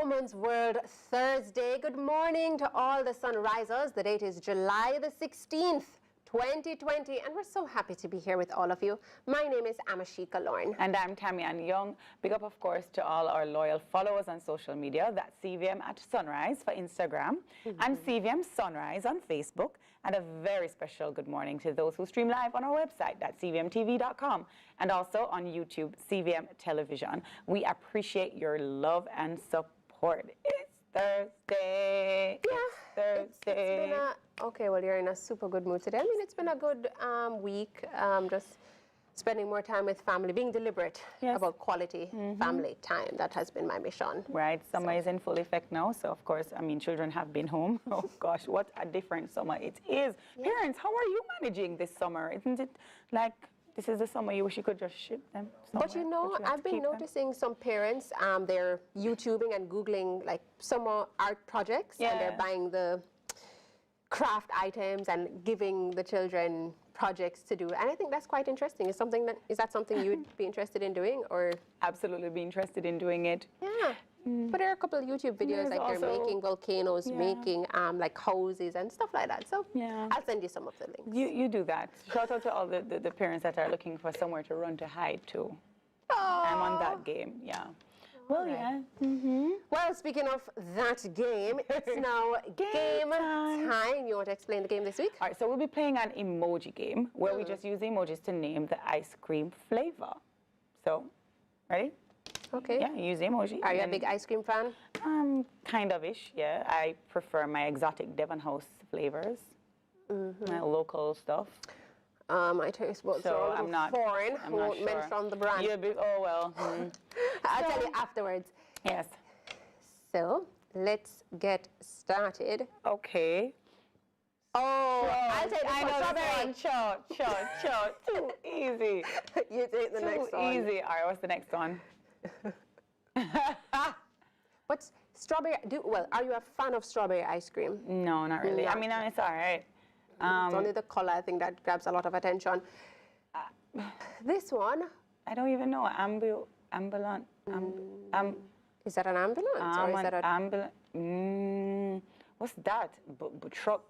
Women's World Thursday. Good morning to all the sunrisers. The date is July the 16th, 2020, and we're so happy to be here with all of you. My name is Amashika Lorne. And I'm Tamian Young. Big up, of course, to all our loyal followers on social media. That's CVM at Sunrise for Instagram and CVM Sunrise on Facebook. And a very special good morning to those who stream live on our website, that's CVMTV.com, and also on YouTube, CVM Television. We appreciate your love and support. It's Thursday. Yeah, it's Thursday. It's been okay, well, you're in a super good mood today. I mean, it's been a good week, just spending more time with family, being deliberate about quality family time. That has been my mission. Right, summer is in full effect now, so of course, I mean, children have been home. Oh gosh, what a different summer it is. Yeah. Parents, how are you managing this summer? Isn't it like this is the summer you wish you could just ship them somewhere? But you know, I've been noticing some parents, they're YouTubing and Googling like summer art projects, and they're buying the craft items and giving the children projects to do, and I think that's quite interesting. Is that something you'd be interested in doing, or absolutely be interested in doing it? Yeah, but there are a couple of YouTube videos like they're making volcanoes, making like houses and stuff like that. So I'll send you some of the links. You do that. Shout out to all the parents that are looking for somewhere to run to hide to. I'm on that game. Yeah. Well, Well, speaking of that game, it's now game time. You want to explain the game this week? All right, so we'll be playing an emoji game where we just use the emojis to name the ice cream flavor. So, ready? Okay. Yeah, use the emoji. Are you a big ice cream fan? Kind of-ish, yeah. I prefer my exotic Devon House flavors, my local stuff. I taste buds are a little foreign. I'm won't mention the brand. Oh, well. I'll tell you afterwards. Yes. So, let's get started. Okay. Oh, I'll take this one. Strawberry. Short. Too easy. You take the next one. Too easy. All right, what's the next one? But strawberry, are you a fan of strawberry ice cream? No, not really. I mean, it's all right. It's only the color, I think, that grabs a lot of attention. This one. I don't even know. Ambulant. Is that an ambulance? Or is that a... Ambulance. What's that? Truck.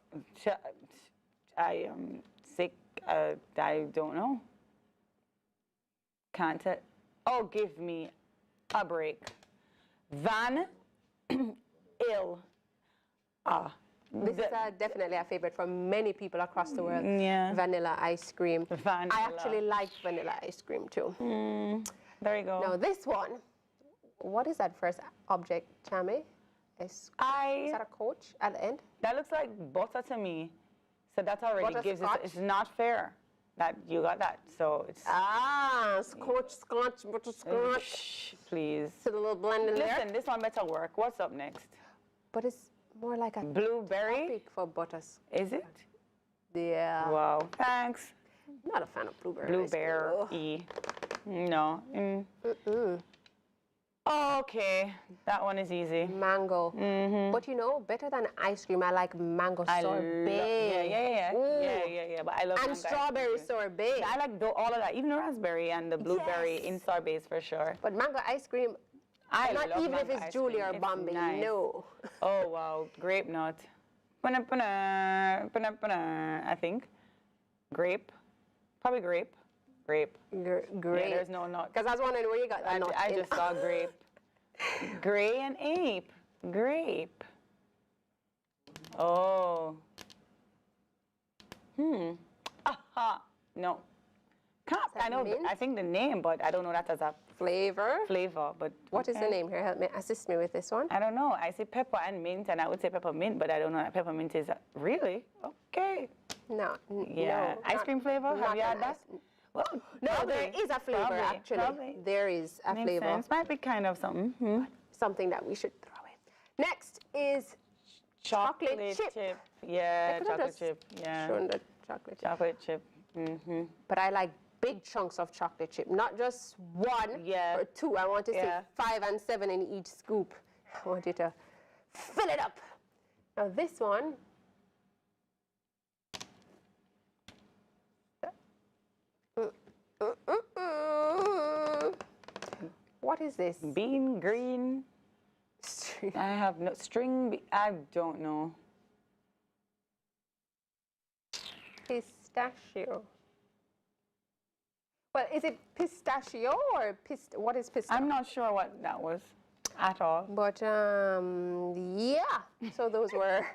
I am sick. I don't know. Can't tell. Oh, give me a break. Van ill. This is definitely a favorite for many people across the world. Yeah. Vanilla ice cream. Vanilla. I actually like vanilla ice cream too. There you go. Now this one, what is that first object, Tammy? Is that a coach at the end? That looks like butter to me. So that already gives it. It's not fair that you got that. So it's scotch, butterscotch. Please. So the little blend in there. Listen, this one better work. What's up next? But it's more like a blueberry topic for butters. Is it? Yeah. Wow. Thanks. Not a fan of blueberry. Blueberry. No. Okay, that one is easy. Mango. But you know, better than ice cream, I like mango sorbet. Yeah. But I love and strawberry sorbet. I like all of that, even the raspberry and the blueberry in sorbets for sure. But mango ice cream, not even if it's Julie or Bombay, no. Oh wow, grape nut. I think. Grape. Probably grape. Grape. Grape. Yeah, there's no nut. Because I was wondering where you got that nut. I just saw grape. Gray and ape. Grape. Oh. Aha. No. I know. I think the name, but I don't know that as a flavor. But what is the name here? Help me, assist me with this one. I don't know. I say pepper and mint, and I would say peppermint, but I don't know that peppermint is really okay. No. Yeah. Ice cream flavor. Have you had that? Well, no, there is a flavor actually. Probably. There is a Makes flavor. Sense. Might be kind of something. Something that we should throw in. Next is chocolate chip. Yeah, chocolate chip. Yeah. Shown the chocolate chip. Chocolate chip. But I like big chunks of chocolate chip, not just one or two. I want to see 5 and 7 in each scoop. I want you to fill it up. Now this one. What is this? Bean green. I have no string. I don't know. Pistachio. Well, is it pistachio or what is pistachio? I'm not sure what that was at all. But yeah, so those were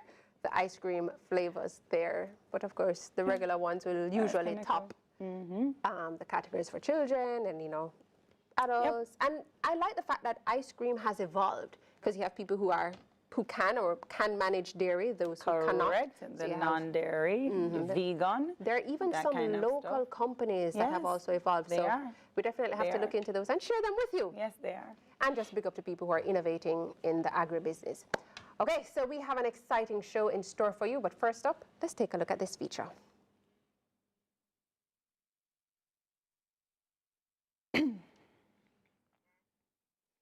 the ice cream flavors there. But of course, the regular ones will usually top the categories for children and, adults. Yep. And I like the fact that ice cream has evolved because you have people who can manage dairy, those who cannot. Correct, the non-dairy, the vegan. There are even some local companies that have also evolved. So we definitely have to look into those and share them with you. Yes, they are. And just big up to people who are innovating in the agribusiness. Okay, so we have an exciting show in store for you, but first up, let's take a look at this feature.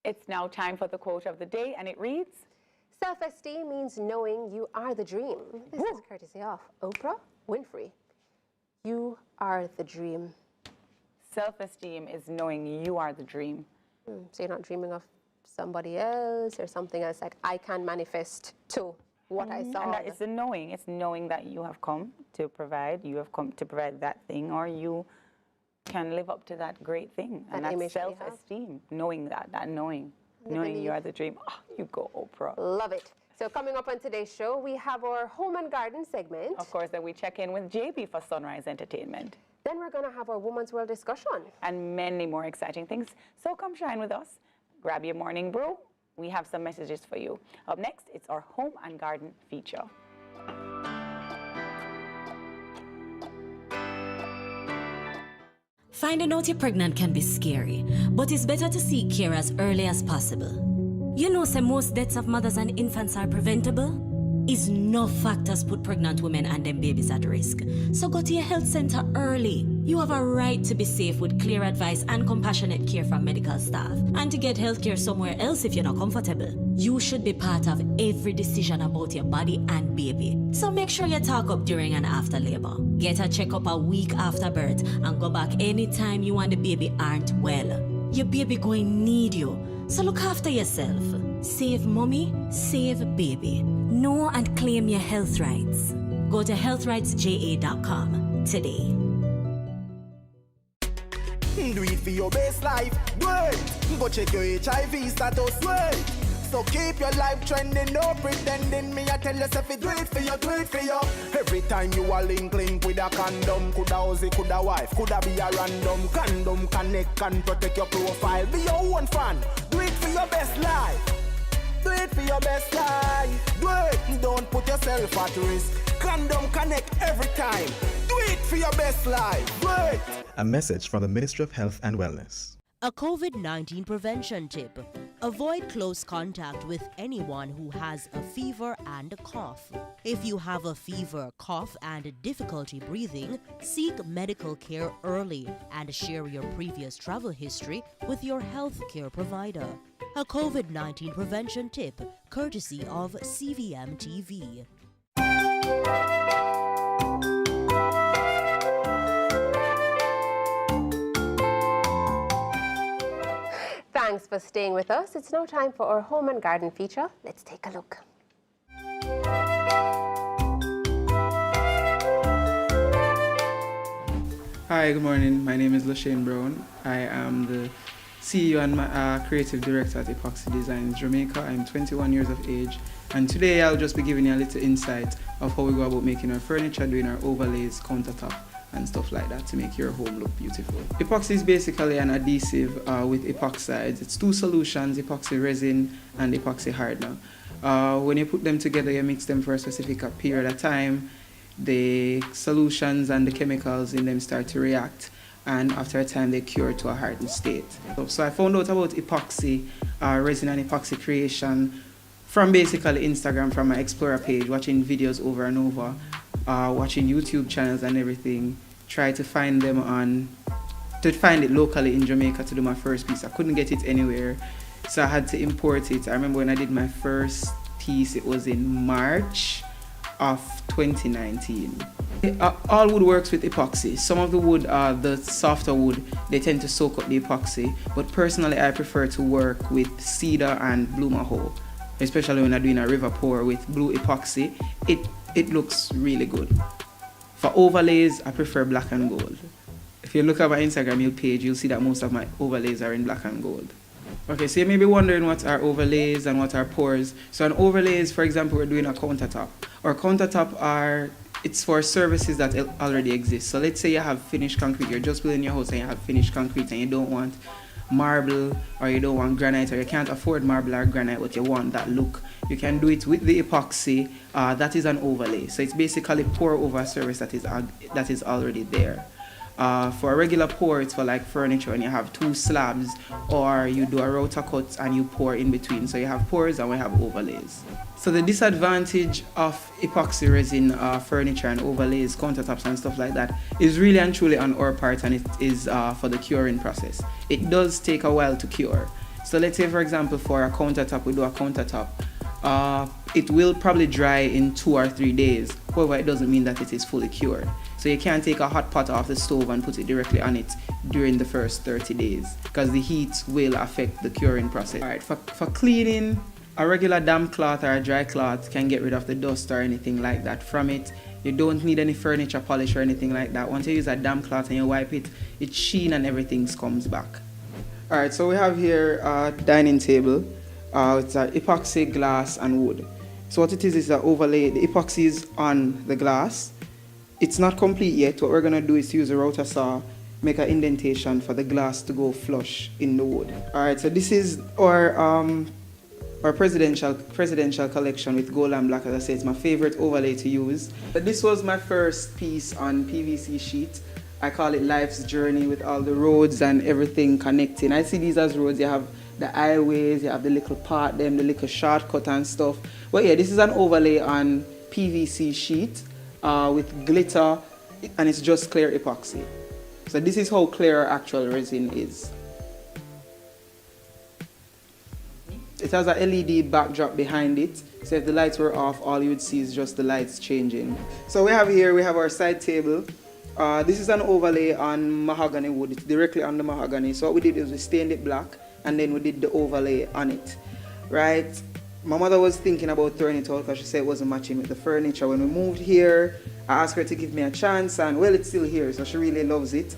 It's now time for the quote of the day, and it reads, self-esteem means knowing you are the dream. This is courtesy of Oprah Winfrey. You are the dream. Self-esteem is knowing you are the dream. So you're not dreaming of somebody else or something else, like I can manifest to what I saw. And that is the knowing. It's knowing that you have come to provide, that thing, or you can live up to that great thing. And that's self-esteem, knowing that knowing you are the dream. Oh, you go, Oprah. Love it. So coming up on today's show, we have our home and garden segment. Of course, then we check in with JB for Sunrise Entertainment. Then we're going to have our Women's World discussion. And many more exciting things. So come shine with us. Grab your morning brew. We have some messages for you. Up next, it's our home and garden feature. Finding out you're pregnant can be scary, but it's better to seek care as early as possible. You know, say most deaths of mothers and infants are preventable. Is no factors put pregnant women and them babies at risk. So go to your health center early. You have a right to be safe with clear advice and compassionate care from medical staff, and to get health care somewhere else if you're not comfortable. You should be part of every decision about your body and baby. So make sure you talk up during and after labor. Get a checkup a week after birth and go back anytime you and the baby aren't well. Your baby going need you, so look after yourself. Save mommy, save baby. Know and claim your health rights. Go to healthrightsja.com today. Do it for your best life, wait. Go check your HIV status, wait. So keep your life trending, no pretending. Me I tell yourself it, do it for you. Every time you are link with a condom, coulda Ozzy, coulda wife, coulda be a random. Condom connect and protect your profile. Be your own fan, do it for your best life. Do it for your best life. Do it, don't put yourself at risk. Condom connect every time. Do it for your best life. Do it. A message from the Ministry of Health and Wellness. A COVID-19 prevention tip. Avoid close contact with anyone who has a fever and a cough. If you have a fever, cough, and difficulty breathing, seek medical care early and share your previous travel history with your healthcare provider. A COVID-19 prevention tip, courtesy of CVMTV. Thanks for staying with us. It's now time for our home and garden feature. Let's take a look. Hi, good morning. My name is Lashane Brown. I am the CEO and creative director at Epoxy Designs Jamaica. I'm 21 years of age, and today I'll just be giving you a little insight of how we go about making our furniture, doing our overlays, countertop, and stuff like that to make your home look beautiful. Epoxy is basically an adhesive with epoxides. It's two solutions, epoxy resin and epoxy hardener. When you put them together, you mix them for a specific period of time. The solutions and the chemicals in them start to react, and after a time they cure to a hardened state. So I found out about epoxy resin and epoxy creation from basically Instagram, from my Explorer page, watching videos over and over, watching YouTube channels and everything. Try to find it locally in Jamaica to do my first piece. I couldn't get it anywhere, so I had to import it. I remember when I did my first piece, it was in March of 2019. All wood works with epoxy. Some of the wood, the softer wood, they tend to soak up the epoxy, but personally I prefer to work with cedar and blue maho. especially when I'm doing a river pour with blue epoxy, it looks really good. For overlays, I prefer black and gold. If you look at my Instagram page, you'll see that most of my overlays are in black and gold. Okay, so you may be wondering what are overlays and what are pours. So an overlays, for example, we're doing a countertop. Or countertop it's for services that already exist. So let's say you have finished concrete, you're just building your house and you have finished concrete and you don't want marble or you don't want granite or you can't afford marble or granite but you want that look. You can do it with the epoxy. That is an overlay. So it's basically pour over a surface that is already there. For a regular pour, it's for like furniture and you have two slabs, or you do a router cut and you pour in between. So you have pours and we have overlays. So the disadvantage of epoxy resin furniture and overlays, countertops and stuff like that is really and truly on our part, and it is for the curing process. It does take a while to cure. So let's say, for example, for a countertop, we do a countertop. It will probably dry in 2 or 3 days. However, it doesn't mean that it is fully cured. So you can't take a hot pot off the stove and put it directly on it during the first 30 days because the heat will affect the curing process. All right, for cleaning, a regular damp cloth or a dry cloth can get rid of the dust or anything like that from it. You don't need any furniture polish or anything like that. Once you use a damp cloth and you wipe it, it's sheen and everything comes back. All right, so we have here a dining table. It's an epoxy, glass, and wood. So what it is an overlay. The epoxy is on the glass. It's not complete yet. What we're going to do is use a router saw, make an indentation for the glass to go flush in the wood. All right, so this is our presidential collection with gold and black. As I said, it's my favorite overlay to use. But this was my first piece on PVC sheet. I call it Life's Journey, with all the roads and everything connecting. I see these as roads. You have the highways, you have the little part, the little shortcut and stuff. But yeah, this is an overlay on PVC sheet with glitter, and it's just clear epoxy. So this is how clear our actual resin is. It has a LED backdrop behind it, so if the lights were off, all you would see is just the lights changing. So we have our side table. This is an overlay on mahogany wood. It's directly on the mahogany. So what we did is we stained it black, and then we did the overlay on it, right? My mother was thinking about throwing it out because she said it wasn't matching with the furniture. When we moved here, I asked her to give me a chance, and well, it's still here, so she really loves it.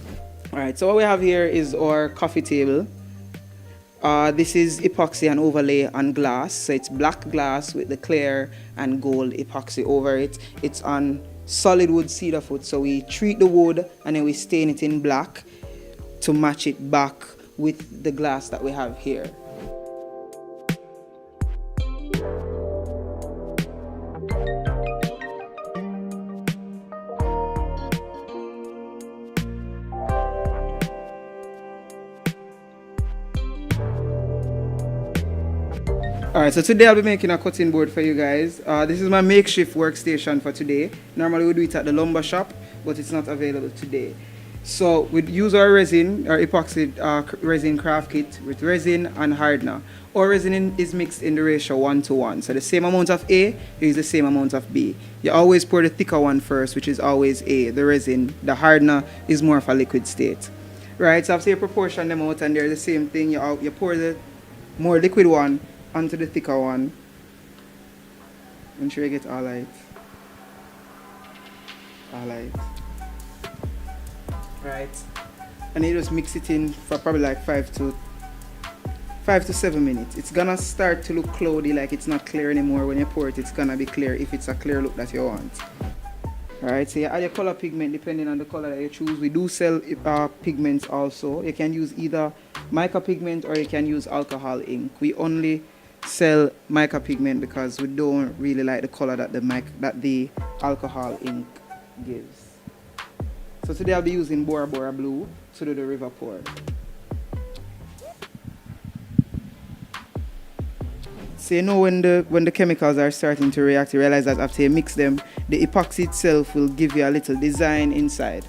All right, so what we have here is our coffee table. This is epoxy and overlay on glass. So it's black glass with the clear and gold epoxy over it. It's on solid wood cedar foot. So we treat the wood and then we stain it in black to match it back with the glass that we have here. Alright, so today I'll be making a cutting board for you guys. This is my makeshift workstation for today. Normally we do it at the lumber shop, but it's not available today. So we use our resin, our epoxy resin craft kit with resin and hardener. Our resin is mixed in the ratio 1:1. So the same amount of A is the same amount of B. You always pour the thicker one first, which is always A. The resin, the hardener, is more of a liquid state. Right, so after you proportion them out and they're the same thing, you pour the more liquid one onto the thicker one. Make sure you get all light. Right, and you just mix it in for probably like 5 to 7 minutes. It's gonna start to look cloudy, like it's not clear anymore. When you pour it, it's gonna be clear if it's a clear look that you want. Alright, so you add your color pigment depending on the color that you choose. We do sell pigments also. You can use either mica pigment or you can use alcohol ink. We only sell mica pigment because we don't really like the color that the alcohol ink gives. So today I'll be using Bora Bora Blue to do the river pour. So you know when the chemicals are starting to react, you realize that after you mix them, the epoxy itself will give you a little design inside.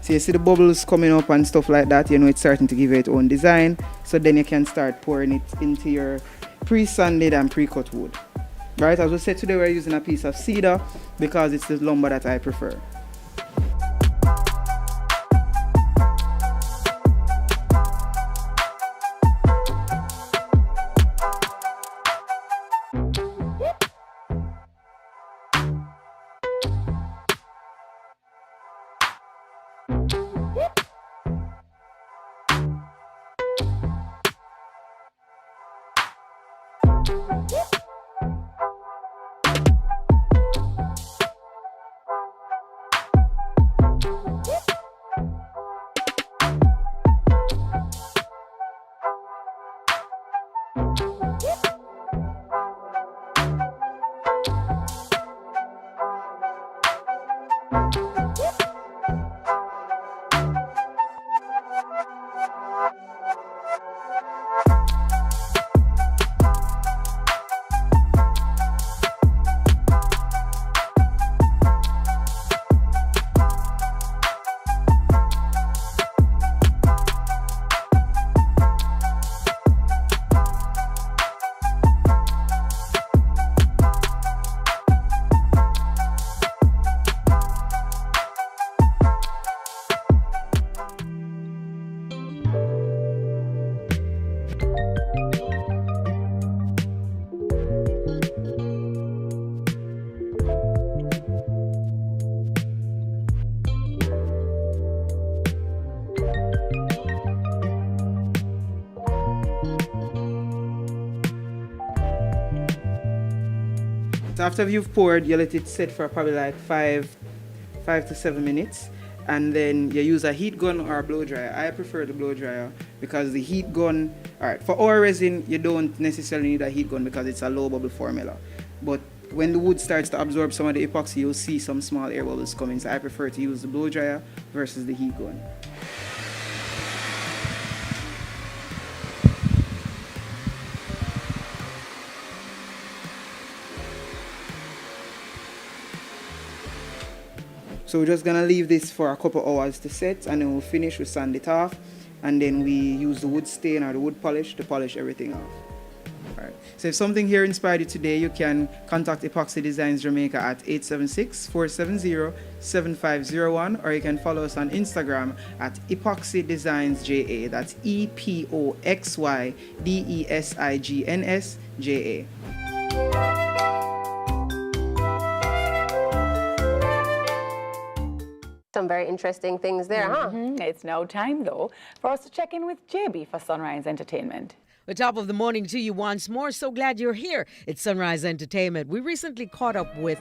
So you see the bubbles coming up and stuff like that, you know it's starting to give you its own design. So then you can start pouring it into your pre-sanded and pre-cut wood. Right, as we said, today we're using a piece of cedar because it's the lumber that I prefer. So after you've poured, you let it sit for probably like 5 to 7 minutes, and then you use a heat gun or a blow dryer. I prefer the blow dryer because the heat gun, alright, for our resin, you don't necessarily need a heat gun because it's a low bubble formula. But when the wood starts to absorb some of the epoxy, you'll see some small air bubbles coming. So I prefer to use the blow dryer versus the heat gun. So we're just gonna leave this for a couple hours to set, and then we'll finish, we sand it off, and then we use the wood stain or the wood polish to polish everything off. Alright. So if something here inspired you today, you can contact Epoxy Designs Jamaica at 876-470-7501, or you can follow us on Instagram at Epoxy Designs JA. That's EPOXYDESIGNS JA. Some very interesting things there, huh? It's now time, though, for us to check in with JB for Sunrise Entertainment. The top of the morning to you once more. So glad you're here. It's Sunrise Entertainment. We recently caught up with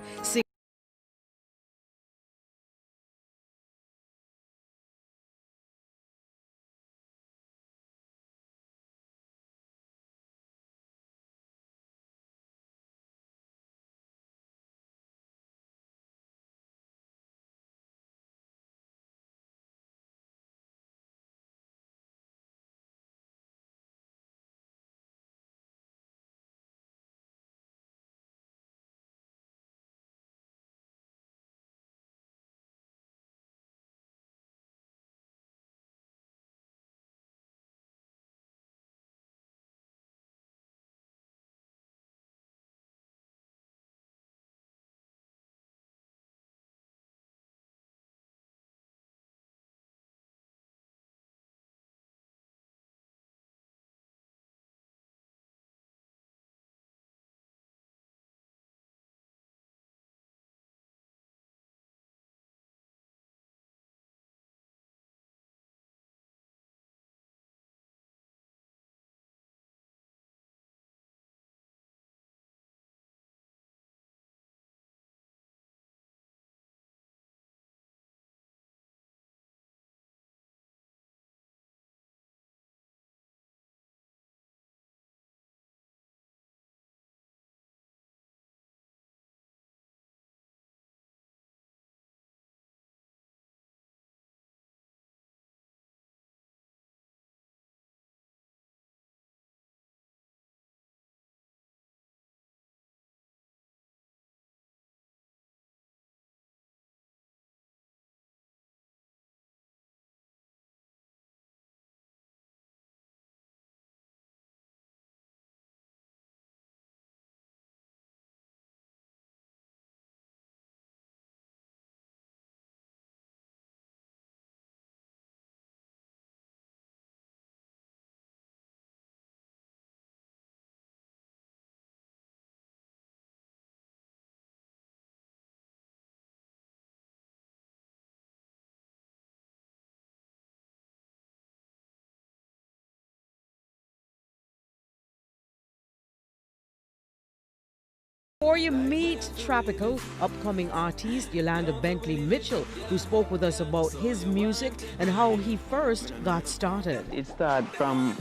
Before you meet Tropical, upcoming artist Yolanda Bentley Mitchell, who spoke with us about his music and how he first got started. It started from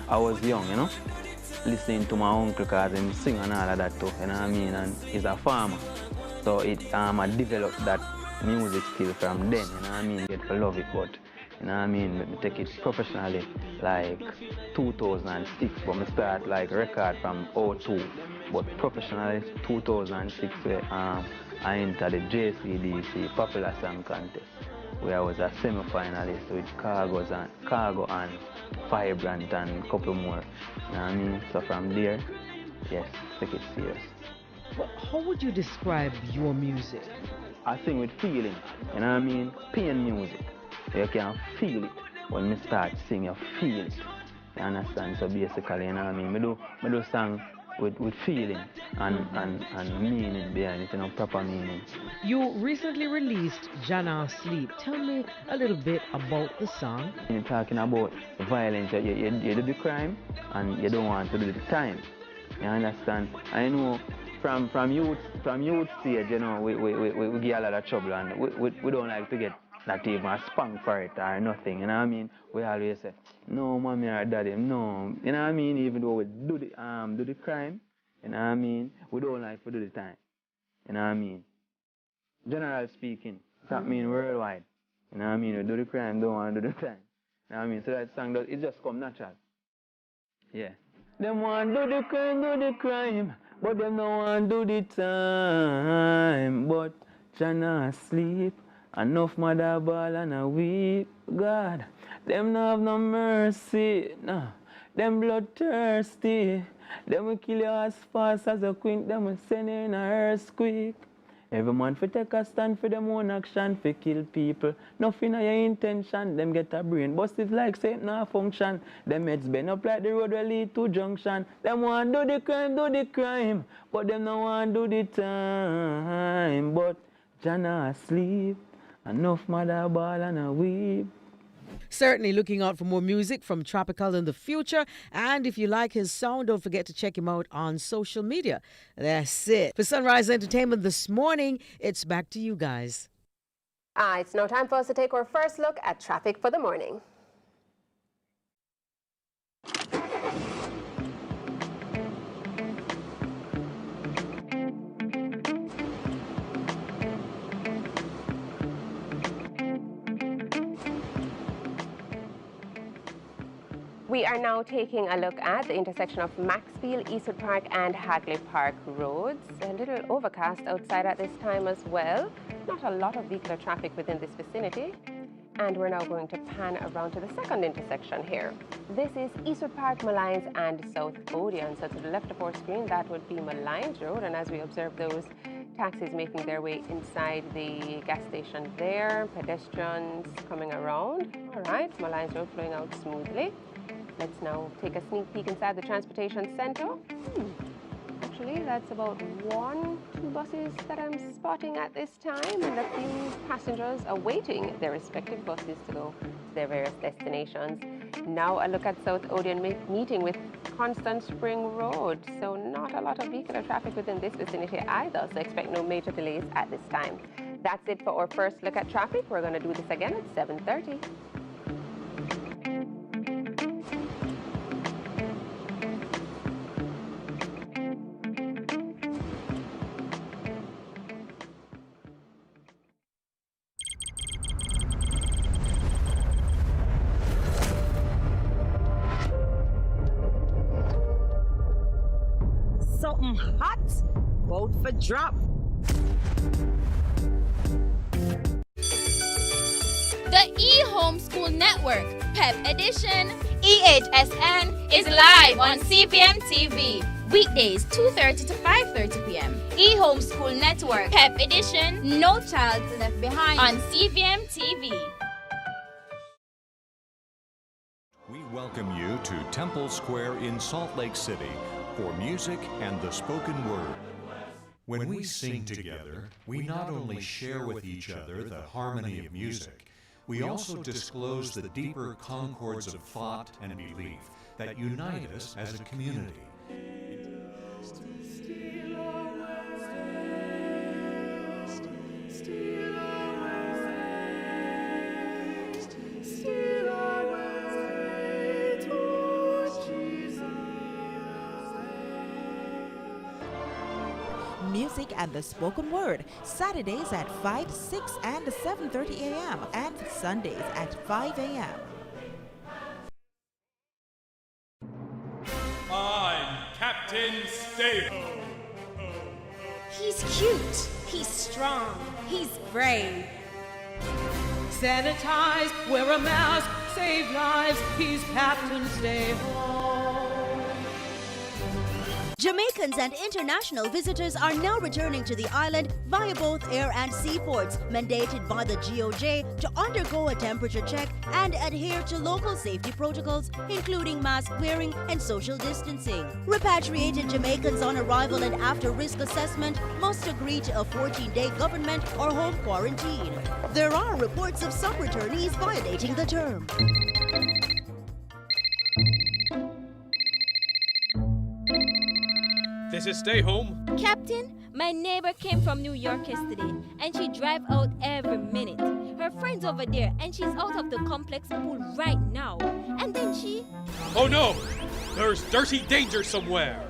I was young, you know, listening to my uncle because he sing and all of that too, you know what I mean, and he's a farmer. So I developed that music skill from then, you know what I mean, get to love it, but you know what I mean, let me take it professionally like 2006, but I start like record from 02, but professionally 2006 where I entered the JCDC Popular Song Contest, where I was a semi-finalist with Cargo and Vibrant and a couple more, you know what I mean, so from there, yes, take it serious. But how would you describe your music? I sing with feeling, you know what I mean? Pain music. You can feel it. When me start sing, you feel it. You understand? So basically, you know what I mean? I do song with feeling and meaning behind it, you know, proper meaning. You recently released Jana Sleep. Tell me a little bit about the song. You're talking about violence. You do the crime and you don't want to do the time. You understand? I know from youth stage, you know, we get a lot of trouble and we don't like to get not even a spank for it or nothing, you know what I mean? We always say, no, mommy or daddy, no, you know what I mean? Even though we do the crime, you know what I mean? We don't like to do the time, you know what I mean? General speaking, that means worldwide, you know what I mean? We do the crime, don't want to do the time, you know what I mean? So that song, it just come natural, yeah. Them want to do the crime, but them don't want to do the time, but Jana sleep. Enough mother ball and a weep, God. Them no have no mercy, no. Them blood thirsty. Them will kill you as fast as a queen. Them will send you in a earthquake. Every man fi take a stand for them own action, fi kill people. Nothing of your intention. Them get a brain busted like say it not function. Them heads bend up like the road will lead to junction. Them want do the crime, but them no want do the time. But Jana asleep. Enough mother ball and a weep. Certainly looking out for more music from Tropical in the future. And if you like his sound, don't forget to check him out on social media. That's it. For Sunrise Entertainment this morning, it's back to you guys. It's now time for us to take our first look at traffic for the morning. We are now taking a look at the intersection of Maxfield, Eastwood Park and Hagley Park roads. A little overcast outside at this time as well. Not a lot of vehicular traffic within this vicinity. And we're now going to pan around to the second intersection here. This is Eastwood Park, Malines and South Odeon. So to the left of our screen, that would be Malines Road. And as we observe those taxis making their way inside the gas station there, pedestrians coming around. All right, Malines Road flowing out smoothly. Let's now take a sneak peek inside the transportation center. Actually, that's about 1-2 buses that I'm spotting at this time, and a few passengers awaiting their respective buses to go to their various destinations. Now a look at South Odeon meeting with Constant Spring Road. So not a lot of vehicular traffic within this vicinity either, so expect no major delays at this time. That's it for our first look at traffic. We're going to do this again at 7:30. Something hot, vote for drop. The eHomeschool Network, PEP Edition, EHSN, is live on CVMTV. Weekdays 2:30 to 5:30 p.m. eHomeschool Network, PEP Edition, No Child Left Behind on CVMTV. We welcome you to Temple Square in Salt Lake City for music and the spoken word. When we sing together, we not only share with each other the harmony of music, we also disclose the deeper concords of thought and belief that unite us as a community. music and the spoken word. Saturdays at 5, 6, and 7:30 a.m. and Sundays at 5 a.m. I'm Captain Stay-Ho. He's cute, he's strong, he's brave. Sanitize, wear a mask, save lives, he's Captain Stay-Ho. Jamaicans and international visitors are now returning to the island via both air and sea ports, mandated by the GOJ to undergo a temperature check and adhere to local safety protocols, including mask wearing and social distancing. Repatriated Jamaicans on arrival and after risk assessment must agree to a 14-day government or home quarantine. There are reports of some returnees violating the term. This is Stay Home. Captain, my neighbor came from New York yesterday and she drive out every minute. Her friend's over there and she's out of the complex pool right now. And then she... Oh no! There's dirty danger somewhere.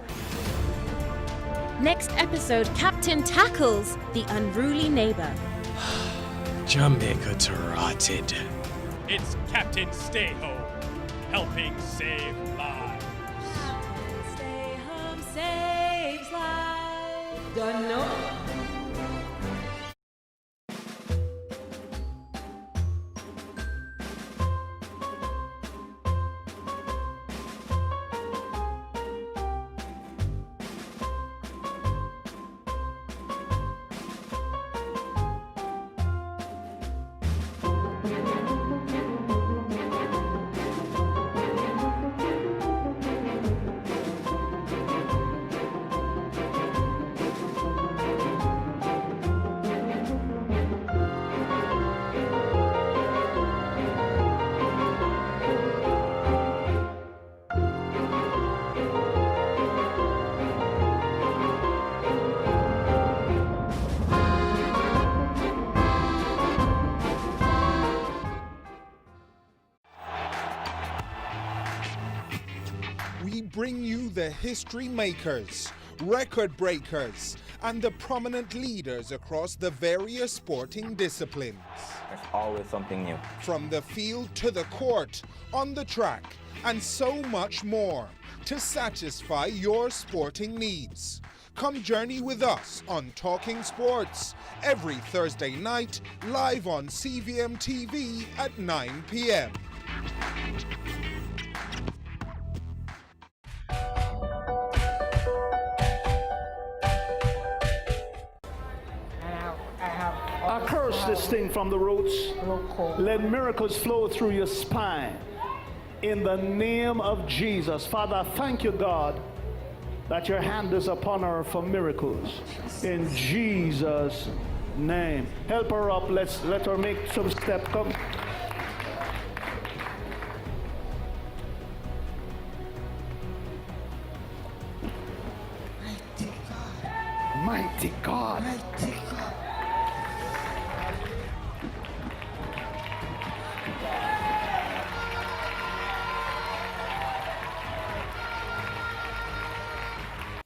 Next episode, Captain tackles the unruly neighbor. Jamaica rotted. It's Captain Stay Home, helping save lives. Stay home saves lives. Don't know. We bring you the history makers, record breakers, and the prominent leaders across the various sporting disciplines. There's always something new. From the field to the court, on the track, and so much more to satisfy your sporting needs. Come journey with us on Talking Sports every Thursday night, live on CVMTV at 9 p.m. I curse this thing from the roots. Let miracles flow through your spine. In the name of Jesus. Father, I thank you, God, that your hand is upon her for miracles. In Jesus' name. Help her up. Let her make some step. Come. Mighty God. Mighty God.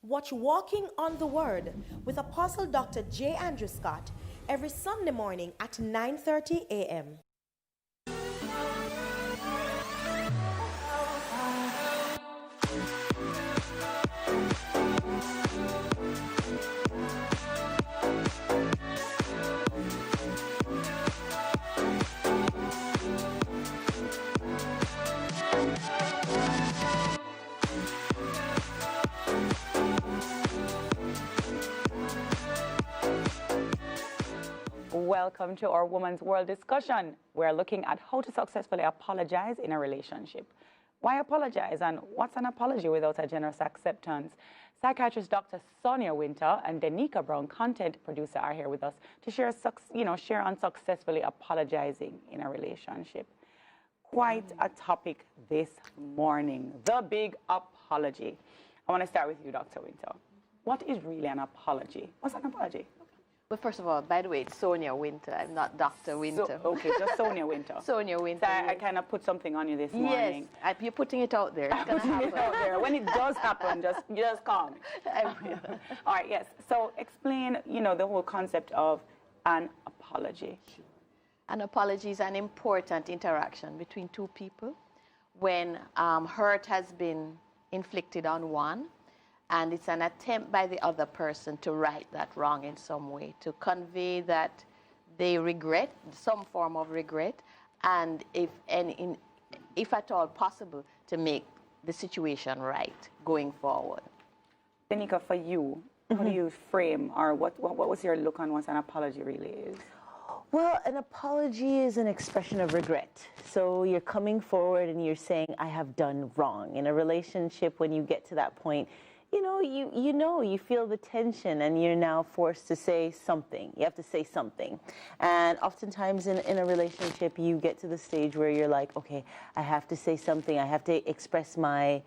Watch Walking on the Word with Apostle Dr. J. Andrew Scott every Sunday morning at 9:30 a.m. Welcome to our Woman's World discussion. We're looking at how to successfully apologize in a relationship. Why apologize, and what's an apology without a generous acceptance? Psychiatrist Dr. Sonia Winter and Danica Brown, content producer, are here with us to share on successfully apologizing in a relationship. Quite a topic this morning, the big apology. I want to start with you, Dr. Winter. What is really an apology? What's an apology? Well, first of all, by the way, it's Sonia Winter. I'm not Dr. Winter. Okay, just Sonia Winter. Sonia Winter. So I kind of put something on you this morning. Yes, you're putting it out there. It's going to happen. Out there. When it does happen, just call me. I will. All right, yes. So explain, the whole concept of an apology. An apology is an important interaction between two people when hurt has been inflicted on one, and it's an attempt by the other person to right that wrong in some way, to convey that they regret, some form of regret, and if at all possible, to make the situation right going forward. Danica, for you, how do you frame, or what was your look on what an apology really is? Well, an apology is an expression of regret. So you're coming forward and you're saying, I have done wrong. In a relationship, when you get to that point, you feel the tension and you're now forced to say something. You have to say something. And oftentimes in a relationship, you get to the stage where you're like, okay, I have to say something. I have to express my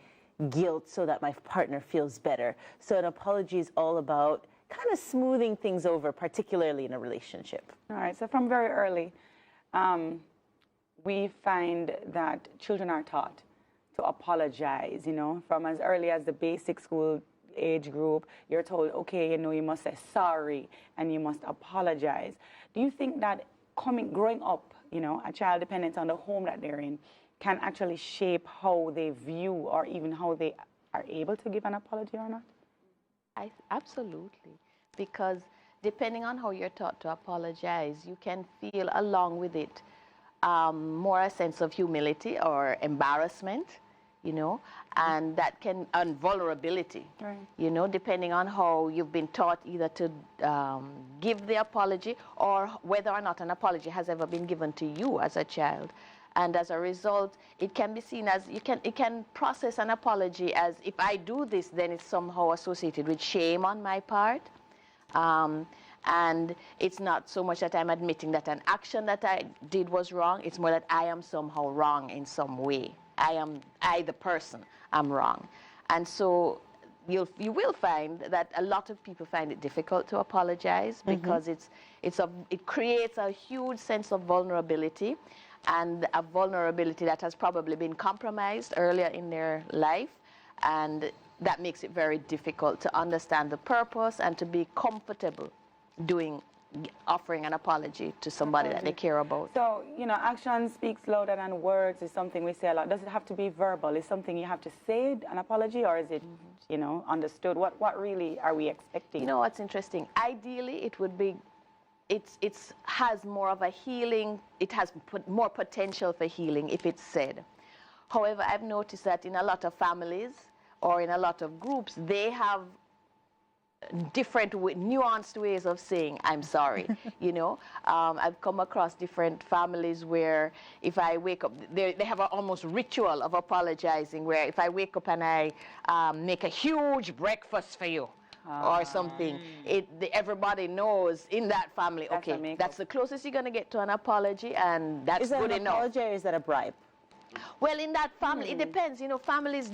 guilt so that my partner feels better. So an apology is all about kind of smoothing things over, particularly in a relationship. All right, so from very early, we find that children are taught to apologize, from as early as the basic school age group. You're told, okay, you must say sorry and you must apologize. Do you think that growing up, a child, dependent on the home that they're in, can actually shape how they view or even how they are able to give an apology or not? Absolutely, because depending on how you're taught to apologize, you can feel along with it more a sense of humility or embarrassment, and that can, and vulnerability, right. Depending on how you've been taught either to give the apology or whether or not an apology has ever been given to you as a child. And as a result, it can be seen as, it can process an apology as, if I do this, then it's somehow associated with shame on my part. And it's not so much that I'm admitting that an action that I did was wrong, it's more that I am somehow wrong in some way. I, the person, am wrong. And so you will find that a lot of people find it difficult to apologize because it creates a huge sense of vulnerability, and a vulnerability that has probably been compromised earlier in their life, and that makes it very difficult to understand the purpose and to be comfortable offering an apology to somebody that they care about. So, action speaks louder than words is something we say a lot. Does it have to be verbal? Is something you have to say, an apology, or is it, understood? What really are we expecting? What's interesting? Ideally, it would be, it has more of a healing, it has more potential for healing if it's said. However, I've noticed that in a lot of families or in a lot of groups, they have different nuanced ways of saying I'm sorry. I've come across different families where if I wake up, they have an almost ritual of apologizing, where if I wake up and I make a huge breakfast for you or something, everybody knows in that family, okay, that's the closest you're going to get to an apology, and that's good enough. Is that an apology or is that a bribe? Well, in that family, it depends. Families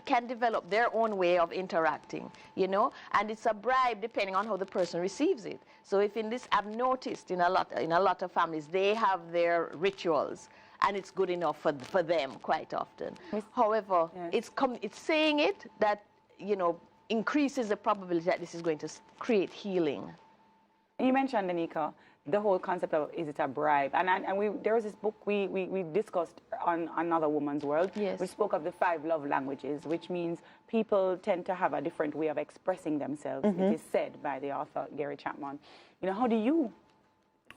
can develop their own way of interacting, and it's a bribe depending on how the person receives it. So if in this, I've noticed in a lot of families, they have their rituals, and it's good enough for them quite often. However, it's saying it that, increases the probability that this is going to create healing. You mentioned, Danica, the whole concept of, is it a bribe? And there was this book we discussed on Another Woman's World. Yes. We spoke of the 5 love languages, which means people tend to have a different way of expressing themselves. It is said by the author, Gary Chapman. How do you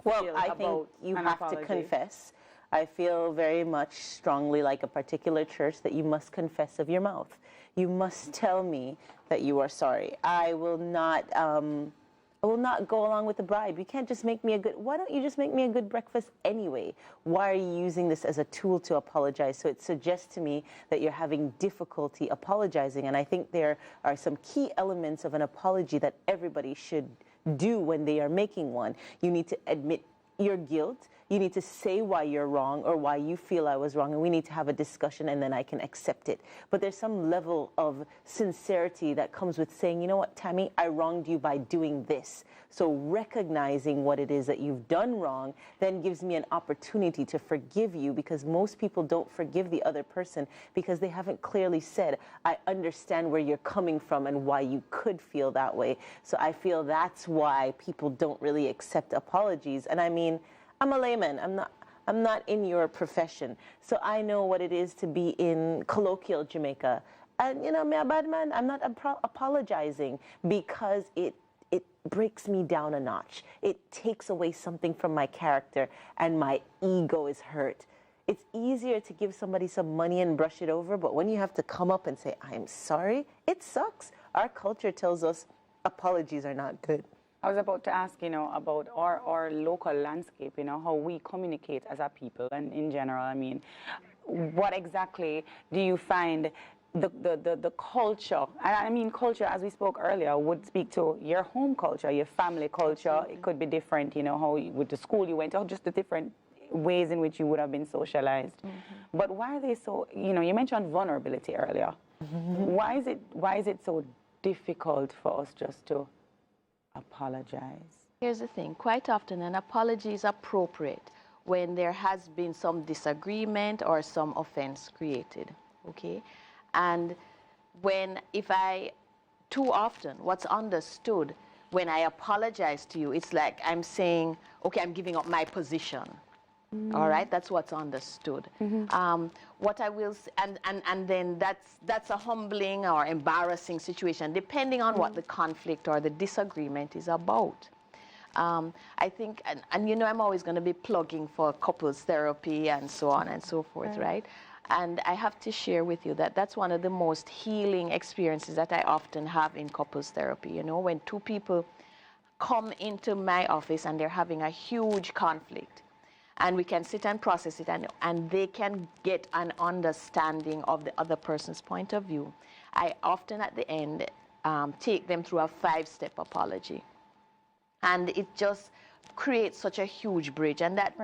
feel I think you have to confess. I feel very much strongly like a particular church that you must confess of your mouth. You must tell me that you are sorry. I will not go along with the bribe. You can't just make me why don't you just make me a good breakfast anyway? Why are you using this as a tool to apologize? So it suggests to me that you're having difficulty apologizing. And I think there are some key elements of an apology that everybody should do when they are making one. You need to admit your guilt. You need to say why you're wrong or why you feel I was wrong, and we need to have a discussion, and then I can accept it. But there's some level of sincerity that comes with saying, you know what, Tammy, I wronged you by doing this. So recognizing what it is that you've done wrong then gives me an opportunity to forgive you, because most people don't forgive the other person because they haven't clearly said, I understand where you're coming from and why you could feel that way. So I feel that's why people don't really accept apologies. And I mean, I'm a layman. I'm not in your profession. So I know what it is to be in colloquial Jamaica. And, you know, me a bad man, I'm not apologizing because it breaks me down a notch. It takes away something from my character and my ego is hurt. It's easier to give somebody some money and brush it over, but when you have to come up and say, I am sorry, it sucks. Our culture tells us apologies are not good. I was about to ask, you know, about our local landscape, you know, how we communicate as a people and in general. I mean, what exactly do you find the culture, and I mean culture, as we spoke earlier, would speak to your home culture, your family culture. Absolutely. It could be different, you know, how with the school you went, or just the different ways in which you would have been socialized. Mm-hmm. But why are they so, you know, you mentioned vulnerability earlier. Mm-hmm. Why is it so difficult for us just to apologize? Here's the thing, quite often an apology is appropriate when there has been some disagreement or some offense created, okay? And too often, what's understood when I apologize to you, it's like I'm saying, okay, I'm giving up my position. All right, that's what's understood. Mm-hmm. What I will, and then that's a humbling or embarrassing situation, depending on what the conflict or the disagreement is about. I think, and you know, I'm always going to be plugging for couples therapy and so on and so forth, right? And I have to share with you that that's one of the most healing experiences that I often have in couples therapy. You know, when two people come into my office and they're having a huge conflict, and we can sit and process it, and they can get an understanding of the other person's point of view. I often at the end take them through a 5-step apology. And it just creates such a huge bridge. And that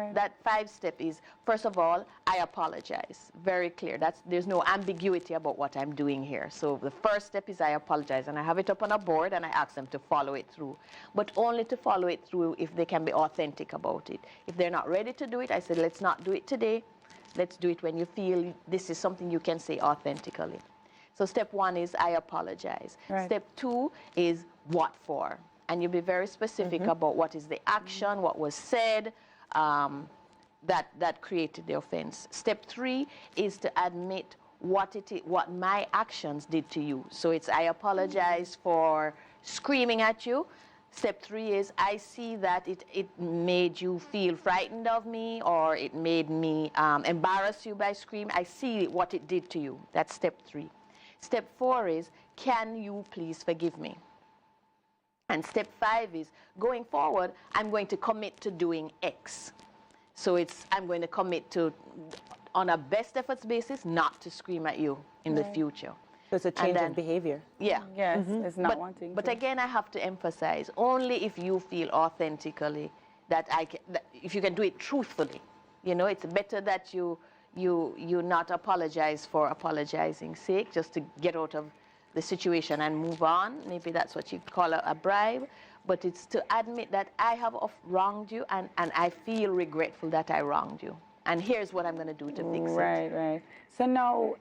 5-step is, first of all, I apologize. Very clear. There's no ambiguity about what I'm doing here. So the first step is I apologize. And I have it up on a board and I ask them to follow it through. But only to follow it through if they can be authentic about it. If they're not ready to do it, I said, let's not do it today. Let's do it when you feel this is something you can say authentically. So step 1 is I apologize. Right. Step 2 is what for? And you'll be very specific about what is the action, what was said, that created the offense. Step 3 is to admit what my actions did to you. So it's I apologize for screaming at you. Step 3 is I see that it made you feel frightened of me, or it made me embarrass you by screaming. I see what it did to you. That's step 3. Step 4 is, can you please forgive me? And step 5 is, going forward, I'm going to commit to doing X. So I'm going to commit to, on a best efforts basis, not to scream at you in the future. So it's a change of behavior. Yeah. Yes, it's not wanting But again, I have to emphasize, only if you feel authentically that if you can do it truthfully. You know, it's better that you not apologize for apologizing's sake, just to get out of the situation and move on. Maybe that's what you call a bribe, but it's to admit that I have wronged you, and I feel regretful that I wronged you. And here's what I'm going to do to fix it. Right. So now,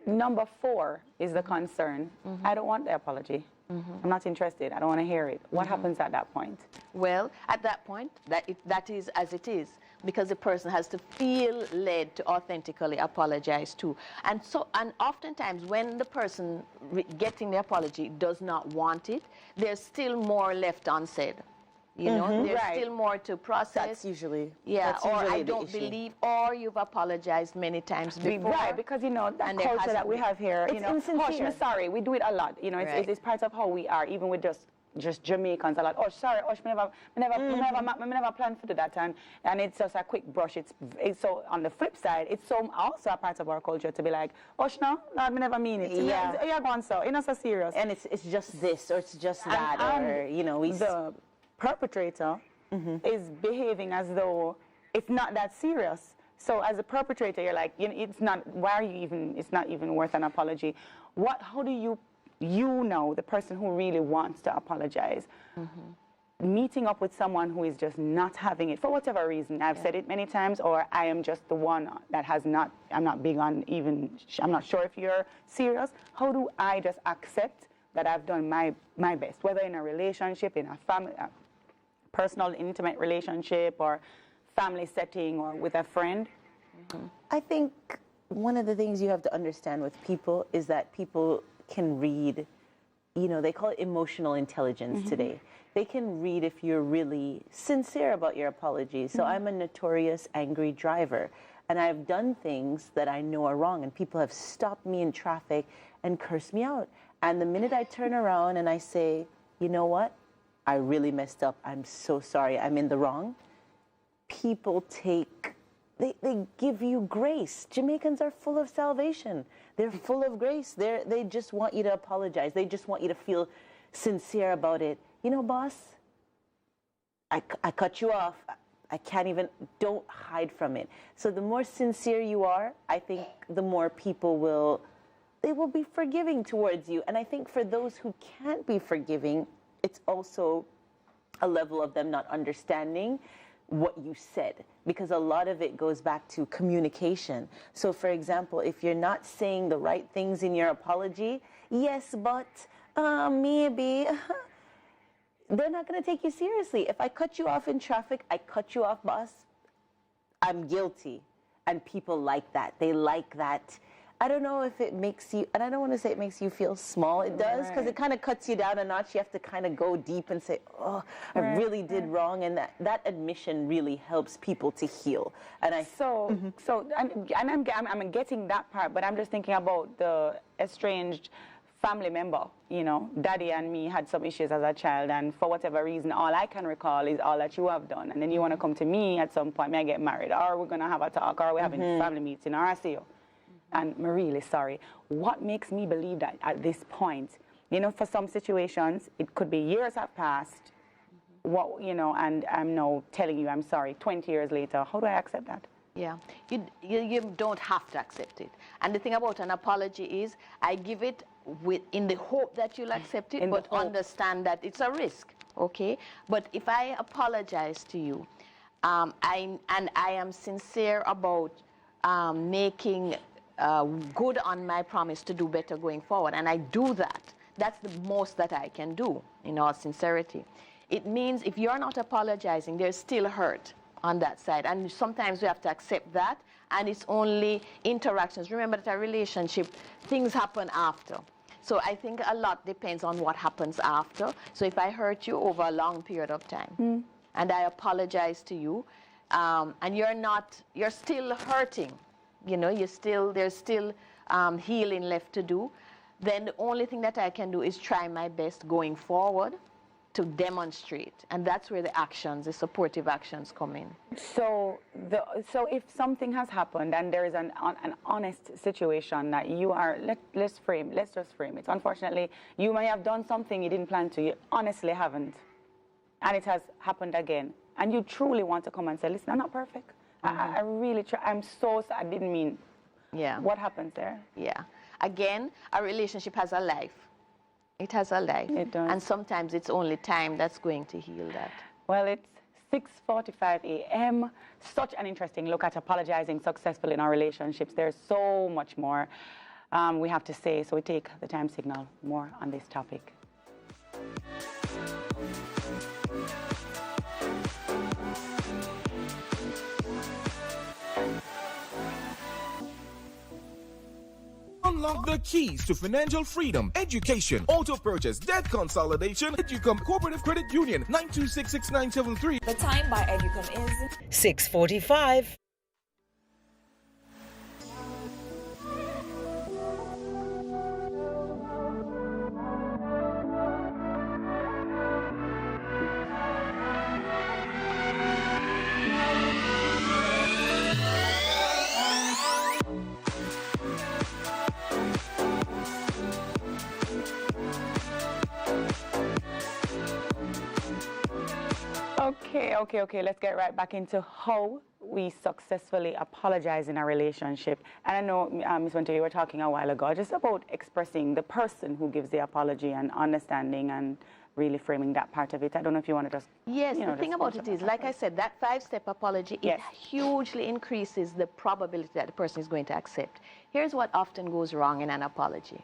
number 4 is the concern. I don't want the apology. I'm not interested. I don't want to hear it. What happens at that point? Well, at that point, that is as it is, because the person has to feel led to authentically apologize too. And oftentimes when the person getting the apology does not want it, there's still more left unsaid. You know, there's still more to process. That's usually I don't believe, or you've apologized many times before. Right, because you know that culture that we have here, you know, I'm sorry, we do it a lot. You know, it's part of how we are, even with just Jamaicans a lot. Oh, sorry, me never planned for that, and it's just a quick brush. It's so on the flip side, it's so also a part of our culture to be like, oh, no, me never mean it. Yeah, you're going so, you're not so serious. And it's just this or it's just that, or you know, the perpetrator is behaving as though it's not that serious. So as a perpetrator, you're like, it's not, why are you even, it's not even worth an apology. How do you know, the person who really wants to apologize, meeting up with someone who is just not having it for whatever reason. I've said it many times, or I am just the one that has not, I'm not big on even, I'm not sure if you're serious. How do I just accept that I've done my best, whether in a relationship, in a family, a personal, intimate relationship, or family setting, or with a friend? I think one of the things you have to understand with people is that people can read, they call it emotional intelligence today. They can read if you're really sincere about your apologies. So I'm a notorious angry driver, and I've done things that I know are wrong, and people have stopped me in traffic and cursed me out. And the minute I turn around and I say, you know what, I really messed up, I'm so sorry, I'm in the wrong, people they give you grace. Jamaicans are full of salvation. They're full of grace. They just want you to apologize. They just want you to feel sincere about it. Boss, I cut you off. I can't even, don't hide from it. So the more sincere you are, I think the more people will be forgiving towards you. And I think for those who can't be forgiving, it's also a level of them not understanding what you said, because a lot of it goes back to communication. So for example, if you're not saying the right things in your apology, yes, but maybe, they're not going to take you seriously. If I cut you off in traffic, I cut you off, boss, I'm guilty. And people like that. They like that. I don't know if it makes you, and I don't want to say it makes you feel small. It does, because it kind of cuts you down a notch. You have to kind of go deep and say, oh, I really did wrong. And that admission really helps people to heal. And I'm getting that part, but I'm just thinking about the estranged family member. Daddy and me had some issues as a child, and for whatever reason, all I can recall is all that you have done. And then you want to come to me at some point, may I get married, or we're going to have a talk, or we're having family meeting, or I see you. And I'm really sorry. What makes me believe that at this point, for some situations, it could be years have passed, and I'm now telling you I'm sorry 20 years later. How do I accept that? Yeah, you don't have to accept it. And the thing about an apology is I give it in the hope that you'll accept it, but understand that it's a risk, okay? But if I apologize to you, I am sincere about making good on my promise to do better going forward, and I do that, that's the most that I can do in all sincerity. It means if you're not apologizing, there's still hurt on that side, and sometimes we have to accept that, and it's only interactions. Remember that a relationship, things happen after. So I think a lot depends on what happens after. So if I hurt you over a long period of time, and I apologize to you, and you're still hurting, there's still healing left to do, then the only thing that I can do is try my best going forward to demonstrate, and that's where the supportive actions come in. So if something has happened and there is an honest situation that you are, let's just frame it. Unfortunately, you may have done something you didn't plan to, you honestly haven't, and it has happened again, and you truly want to come and say, listen, I'm not perfect. I really try. I'm so sorry. I didn't mean. Yeah. What happens there? Yeah. Again, a relationship has a life. It has a life. It does. And sometimes it's only time that's going to heal that. Well, it's 6:45 a.m. Such an interesting look at apologizing successfully in our relationships. There's so much more we have to say, so we take the time signal more on this topic. Unlock the keys to financial freedom: education, auto purchase, debt consolidation. Educom Cooperative Credit Union, 9266973. The time by Educom is 6:45. Okay. Let's get right back into how we successfully apologize in a relationship? And I know, Ms. Winter, you were talking a while ago just about expressing the person who gives the apology and understanding and really framing that part of it. I don't know if you want to just... Yes, the thing about it is, like I said, that 5-step apology, it hugely increases the probability that the person is going to accept. Here's what often goes wrong in an apology.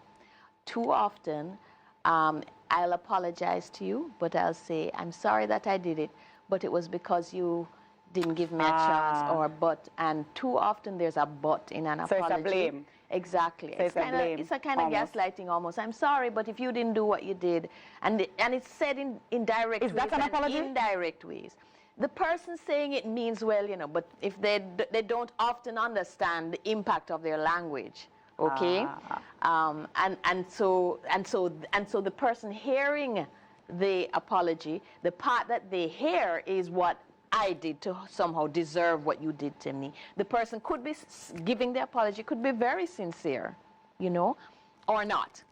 Too often, I'll apologize to you, but I'll say, I'm sorry that I did it, but it was because you didn't give me a chance, or but, and too often there's a but in an apology. So it's a blame. Exactly. So it's a kind of gaslighting almost. I'm sorry, but if you didn't do what you did, and it's said in direct ways. Is that an apology? Indirect ways. The person saying it means well, you know, but if they don't often understand the impact of their language, okay, and so the person hearing the apology, the part that they hear is what I did to somehow deserve what you did to me. The person could be giving the apology, could be very sincere, you know, or not.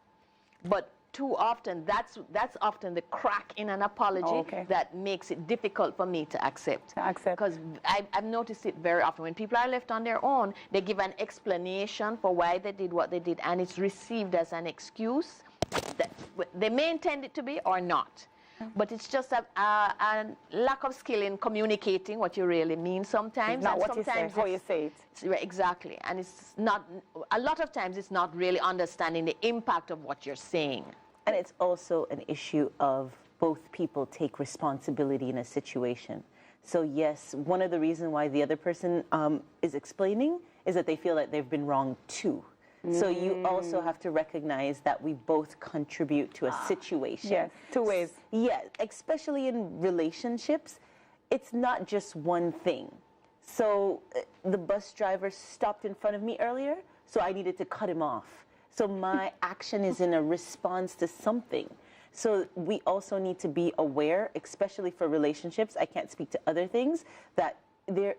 But too often, that's often the crack in an apology that makes it difficult for me to accept. Because I've noticed it very often. When people are left on their own, they give an explanation for why they did what they did, and it's received as an excuse. That they may intend it to be or not. But it's just a lack of skill in communicating what you really mean sometimes. It's not and what sometimes you say, how you say it. Right, exactly. And it's not, a lot of times it's not really understanding the impact of what you're saying. And it's also an issue of both people take responsibility in a situation. So yes, one of the reasons why the other person is explaining is that they feel that they've been wrong too. So you also have to recognize that we both contribute to a situation. Yes, two ways. Yeah, especially in relationships, it's not just one thing. So the bus driver stopped in front of me earlier, so I needed to cut him off. So my action is in a response to something. So we also need to be aware, especially for relationships, I can't speak to other things, that there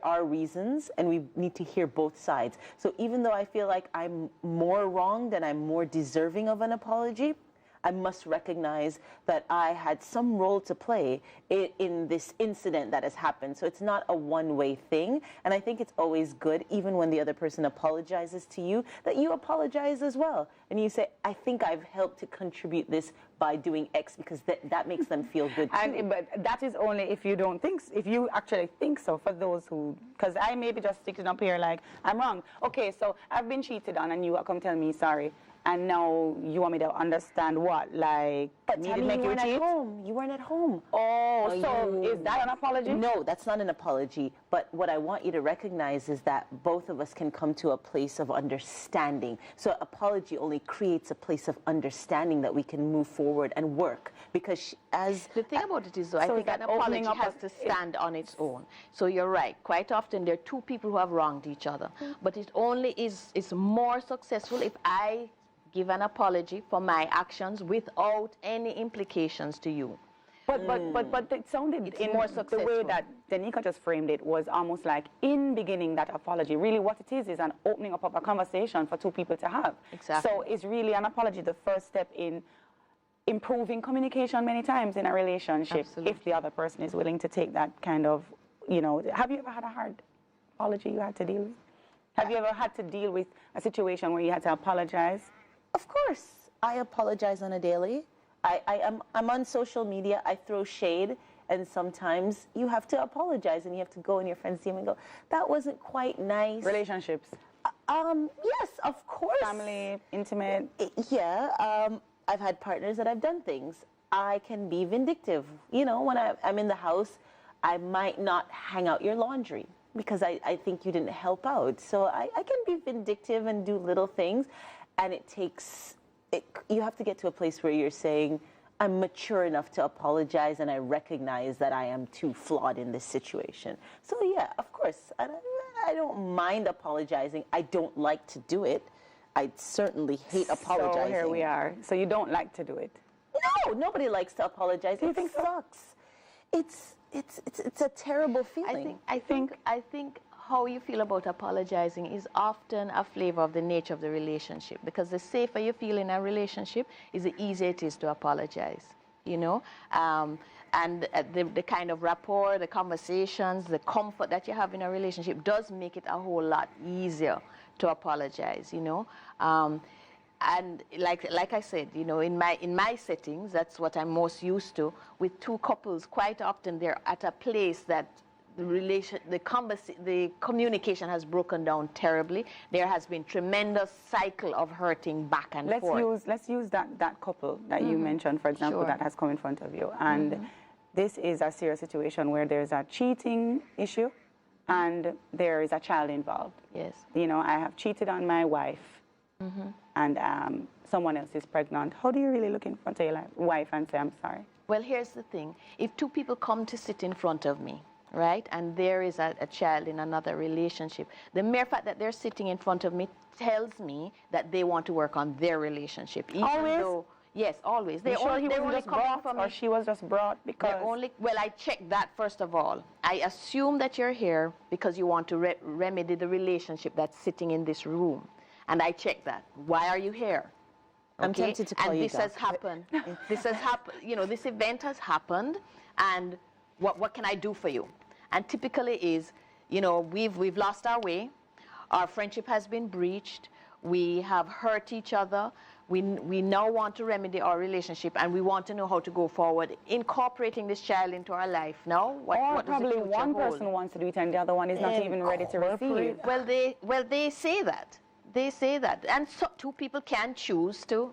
are reasons, and we need to hear both sides. So even though I feel like I'm more wronged and I'm more deserving of an apology, I must recognize that I had some role to play in this incident that has happened. So it's not a one-way thing. And I think it's always good, even when the other person apologizes to you, that you apologize as well. And you say, I think I've helped to contribute this by doing X, because that makes them feel good too. But that is only if you don't think, if you actually think so, for those who, because I may be just sticking up here like, I'm wrong. Okay, so I've been cheated on and you come tell me sorry. And now you want me to understand what? Like, but me Tammy, to make you weren't cheat? at home. You weren't at home. Oh, so is that an apology? No, that's not an apology. But what I want you to recognize is that both of us can come to a place of understanding. So apology only creates a place of understanding that we can move forward and work. Because the thing about it is, though, I think an apology has to stand on its own. So you're right. Quite often there are two people who have wronged each other. But it only is more successful if I give an apology for my actions without any implications to you. But it sounded in more successful. The way that Danica just framed it was almost like in beginning that apology. Really what it is an opening up of a conversation for two people to have. Exactly. So it's really an apology, the first step in improving communication many times in a relationship. Absolutely. If the other person is willing to take that kind of, you know, have you ever had a hard apology you had to deal with? Have you ever had to deal with a situation where you had to apologize? Of course, I apologize on a daily. I'm on social media, I throw shade, and sometimes you have to apologize and you have to go in your friend's DM and go, that wasn't quite nice. Relationships? Yes, of course. Family, intimate? Yeah, I've had partners that I've done things. I can be vindictive. You know, when I'm in the house, I might not hang out your laundry because I think you didn't help out. So I can be vindictive and do little things. And you have to get to a place where you're saying, I'm mature enough to apologize and I recognize that I am too flawed in this situation. So yeah, of course, I don't mind apologizing. I don't like to do it. I certainly hate apologizing. So here we are. So you don't like to do it? No, nobody likes to apologize. Do you think sucks. It's a terrible feeling. I think how you feel about apologizing is often a flavor of the nature of the relationship, because the safer you feel in a relationship is the easier it is to apologize. you know, and the kind of rapport, the conversations, the comfort that you have in a relationship does make it a whole lot easier to apologize, you know. And like I said, you know, in my settings, that's what I'm most used to. With two couples, quite often they're at a place that the communication has broken down terribly. There has been tremendous cycle of hurting back and forth. Let's use that couple that you mentioned, for example, Sure. that has come in front of you. And this is a serious situation where there's a cheating issue and there is a child involved. Yes. You know, I have cheated on my wife and someone else is pregnant. How do you really look in front of your wife and say, I'm sorry? Well, here's the thing. If two people come to sit in front of me, right, and there is a child in another relationship, the mere fact that they're sitting in front of me tells me that they want to work on their relationship. Even Always? Though, yes, always. You sure he was just brought, or she was just brought because... Well, I check that first of all. I assume that you're here because you want to remedy the relationship that's sitting in this room. And I check that. Why are you here? I'm tempted to call you this Doc. has happened. This has happened. You know, this event has happened, and what can I do for you? And typically is, you know, we've lost our way. Our friendship has been breached. We have hurt each other. We now want to remedy our relationship, and we want to know how to go forward, incorporating this child into our life. Now, what does the probably future one hold? person wants to do it and the other one is not even ready to receive. Well, they say that. They say that. And so two people can choose to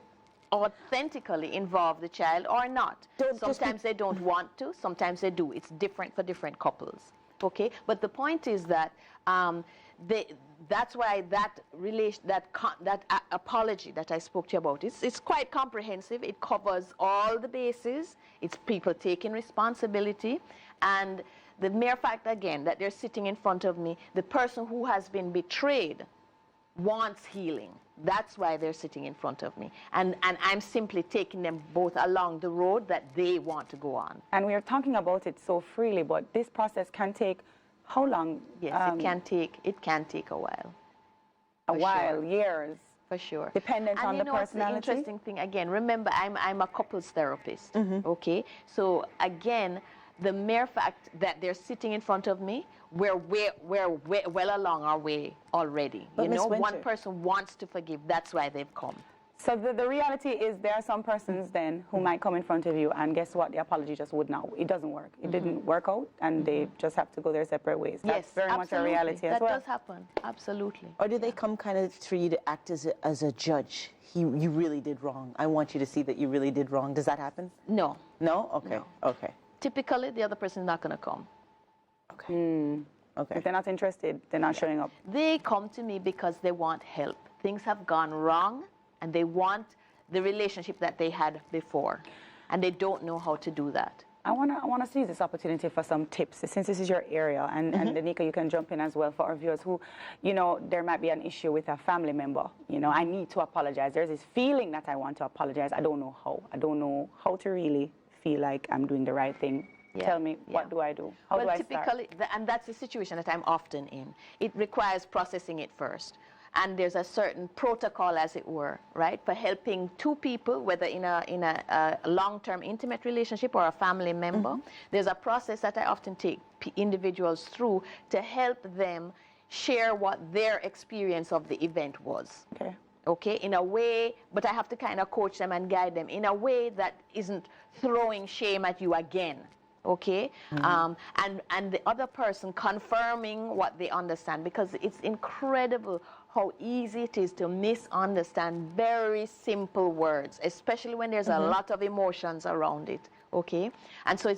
authentically involve the child or not. Sometimes they don't want to, sometimes they do. It's different for different couples. Okay? But the point is that that's why that apology that I spoke to you about, it's quite comprehensive. It covers all the bases. It's people taking responsibility. And the mere fact, again, that they're sitting in front of me, the person who has been betrayed wants healing. That's why they're sitting in front of me. And I'm simply taking them both along the road that they want to go on. And we are talking about it so freely, but this process can take how long? Yes, it can take a while. A while, years. For sure. Dependent on the personality. The interesting thing, again, remember, I'm a couples therapist, okay? So, again, the mere fact that they're sitting in front of me, we're well along our way already. But you Ms. know, Winter, one person wants to forgive. That's why they've come. So the reality is there are some persons then who might come in front of you and guess what? The apology just would not. It doesn't work. It didn't work out and they just have to go their separate ways. That's very much a reality as well. That does happen. Absolutely. Or do they come kind of for you to act as a judge? You really did wrong. I want you to see that you really did wrong. Does that happen? No. No? Okay. No. Okay. Typically, the other person is not going to come. Okay. Okay. If they're not interested, they're not showing up. They come to me because they want help. Things have gone wrong, and they want the relationship that they had before, and they don't know how to do that. I want to seize this opportunity for some tips, since this is your area, and Danica, you can jump in as well for our viewers who, you know, there might be an issue with a family member. You know, I need to apologize. There's this feeling that I want to apologize. I don't know how. I don't know how to really feel like I'm doing the right thing. Yeah. Tell me, what do I do? How do I start? Typically, and that's the situation that I'm often in. It requires processing it first. And there's a certain protocol, as it were, right, for helping two people, whether in a long-term intimate relationship or a family member. There's a process that I often take individuals through to help them share what their experience of the event was. Okay, in a way, but I have to kind of coach them and guide them in a way that isn't throwing shame at you again. Okay, and the other person confirming what they understand, because it's incredible how easy it is to misunderstand very simple words, especially when there's a lot of emotions around it. Okay, and so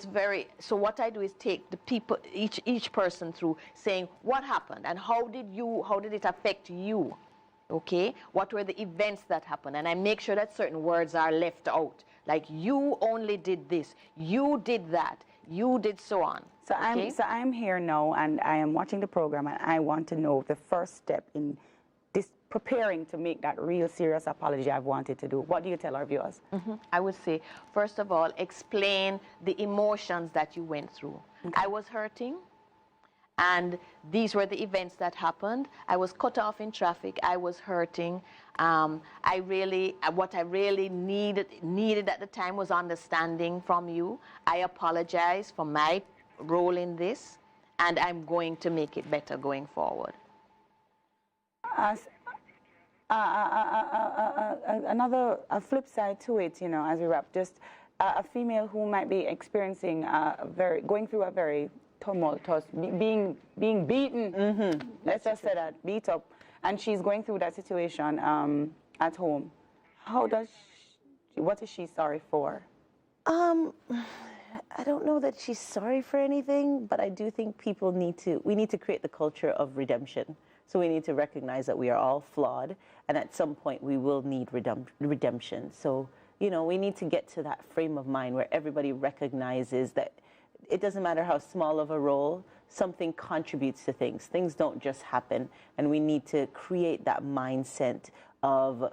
so what I do is take the people, each person through saying what happened and how did it affect you. Okay, what were the events that happened, and I make sure that certain words are left out, like you only did this, you did that, you did so on. So I'm here now and I am watching the program and I want to know the first step in this preparing to make that real serious apology I've wanted to do. What do you tell our viewers? I would say, first of all, explain the emotions that you went through. I was hurting And these were the events that happened. I was cut off in traffic. I was hurting. What I really needed at the time was understanding from you. I apologize for my role in this, and I'm going to make it better going forward. Another flip side to it, you know, as we wrap, just a female who might be experiencing going through a very tumultuous, being beaten, let's just say that, beat up, and she's going through that situation at home. What is she sorry for? I don't know that she's sorry for anything, but I do think we need to create the culture of redemption. So we need to recognize that we are all flawed, and at some point we will need redemption. So, you know, we need to get to that frame of mind where everybody recognizes that it doesn't matter how small of a role, something contributes to things. Things don't just happen, and we need to create that mindset of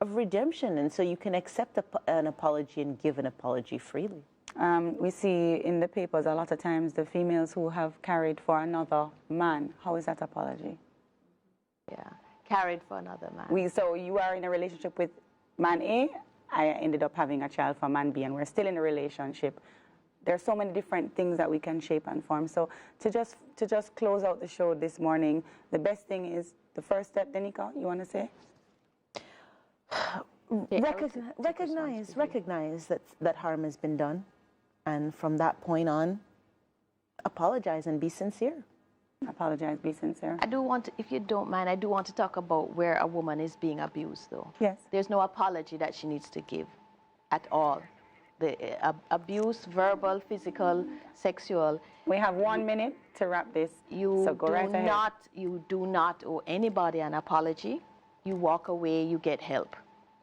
redemption, and so you can accept an apology and give an apology freely. We see in the papers a lot of times the females who have carried for another man. How is that apology? Yeah, carried for another man. So you are in a relationship with man A. I ended up having a child for man B, and we're still in a relationship. There's so many different things that we can shape and form. So to just close out the show this morning, the best thing is the first step, Danica, you want to say? Recognize that harm has been done, and from that point on, apologize and be sincere. Apologize, be sincere. I do want to, if you don't mind, I do want to talk about where a woman is being abused, though. Yes. There's no apology that she needs to give at all. The abuse, verbal, physical, sexual. We have 1 minute to wrap this, so go right ahead. You do not owe anybody an apology. You walk away, you get help.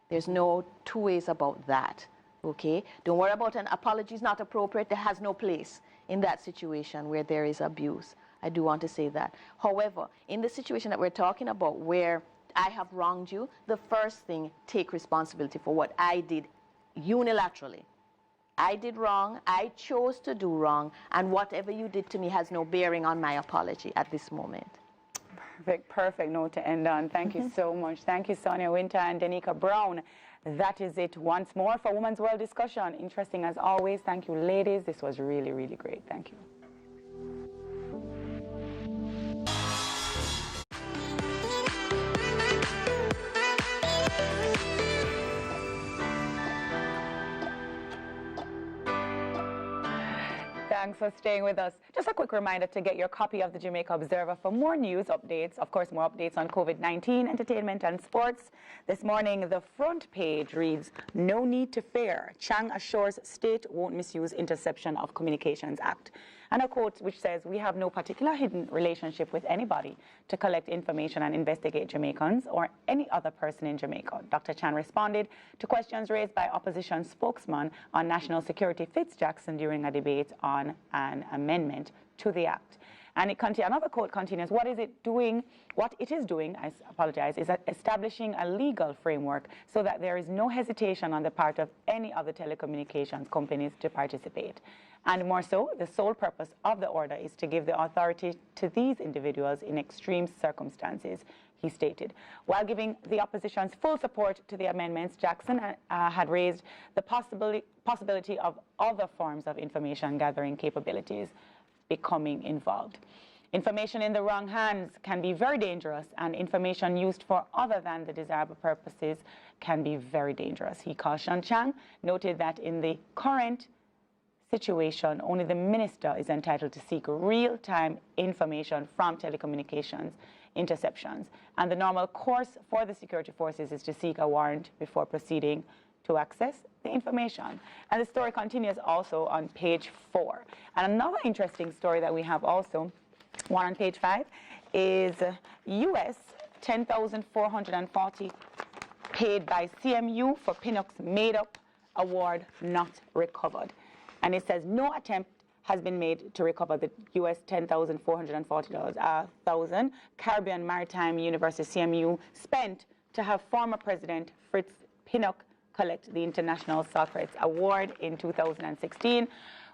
There's no two ways about that, okay? Don't worry about an apology is not appropriate. It has no place in that situation where there is abuse. I do want to say that. However, in the situation that we're talking about where I have wronged you, the first thing, take responsibility for what I did unilaterally. I did wrong, I chose to do wrong, and whatever you did to me has no bearing on my apology at this moment. Perfect note to end on. Thank you so much. Thank you, Sonia Winter and Danica Brown. That is it once more for Women's World Discussion. Interesting as always. Thank you, ladies. This was really, really great. Thank you. Thanks for staying with us. Just a quick reminder to get your copy of the Jamaica Observer for more news updates, of course, more updates on COVID-19, entertainment and sports. This morning, the front page reads, "No need to fear. Chang assures state won't misuse Interception of Communications Act." And a quote which says, "We have no particular hidden relationship with anybody to collect information and investigate Jamaicans or any other person in Jamaica." Dr. Chan responded to questions raised by opposition spokesman on national security Fitz Jackson during a debate on an amendment to the act. And another quote continues, what it is doing, I apologize, is establishing a legal framework so that there is no hesitation on the part of any other telecommunications companies to participate. And more so, the sole purpose of the order is to give the authority to these individuals in extreme circumstances, he stated. While giving the opposition's full support to the amendments, Jackson had raised the possibility of other forms of information gathering capabilities becoming involved. Information in the wrong hands can be very dangerous, and information used for other than the desirable purposes can be very dangerous. He cautioned. Chang noted that in the current situation, only the minister is entitled to seek real-time information from telecommunications interceptions, and the normal course for the security forces is to seek a warrant before proceeding to access the information. And the story continues also on page 4. And another interesting story that we have also, one on page 5, is US $10,440 paid by CMU for Pinnock's made-up award not recovered. And it says no attempt has been made to recover the US $10,440 Caribbean Maritime University CMU spent to have former President Fritz Pinnock collect the International Socrates Award in 2016,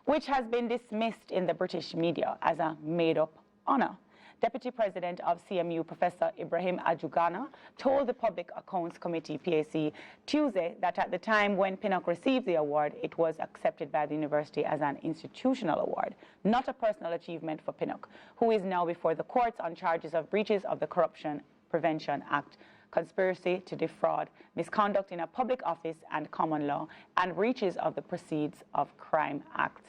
which has been dismissed in the British media as a made-up honor. Deputy President of CMU, Professor Ibrahim Ajugana, told the Public Accounts Committee, PAC, Tuesday that at the time when Pinnock received the award, it was accepted by the university as an institutional award, not a personal achievement for Pinnock, who is now before the courts on charges of breaches of the Corruption Prevention Act, conspiracy to defraud, misconduct in a public office and common law, and breaches of the Proceeds of Crime Act.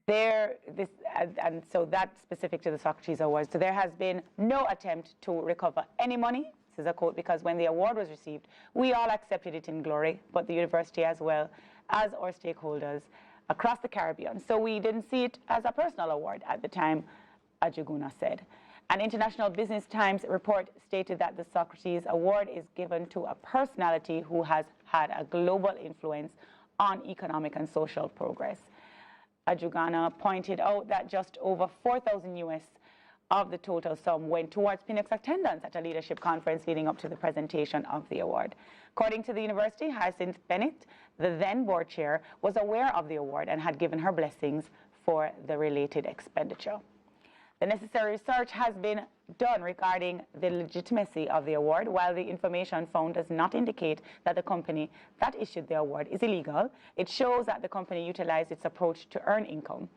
So that's specific to the Socrates Awards. So there has been no attempt to recover any money. This is a quote, because when the award was received, we all accepted it in glory, but the university as well as our stakeholders across the Caribbean. So we didn't see it as a personal award at the time, Ajuguna said. An International Business Times report stated that the Socrates Award is given to a personality who has had a global influence on economic and social progress. Ajugana pointed out that just over $4,000 US of the total sum went towards Pinnock's attendance at a leadership conference leading up to the presentation of the award. According to the university, Hyacinth Bennett, the then board chair, was aware of the award and had given her blessings for the related expenditure. The necessary research has been done regarding the legitimacy of the award. While the information found does not indicate that the company that issued the award is illegal, it shows that the company utilized its approach to earn income.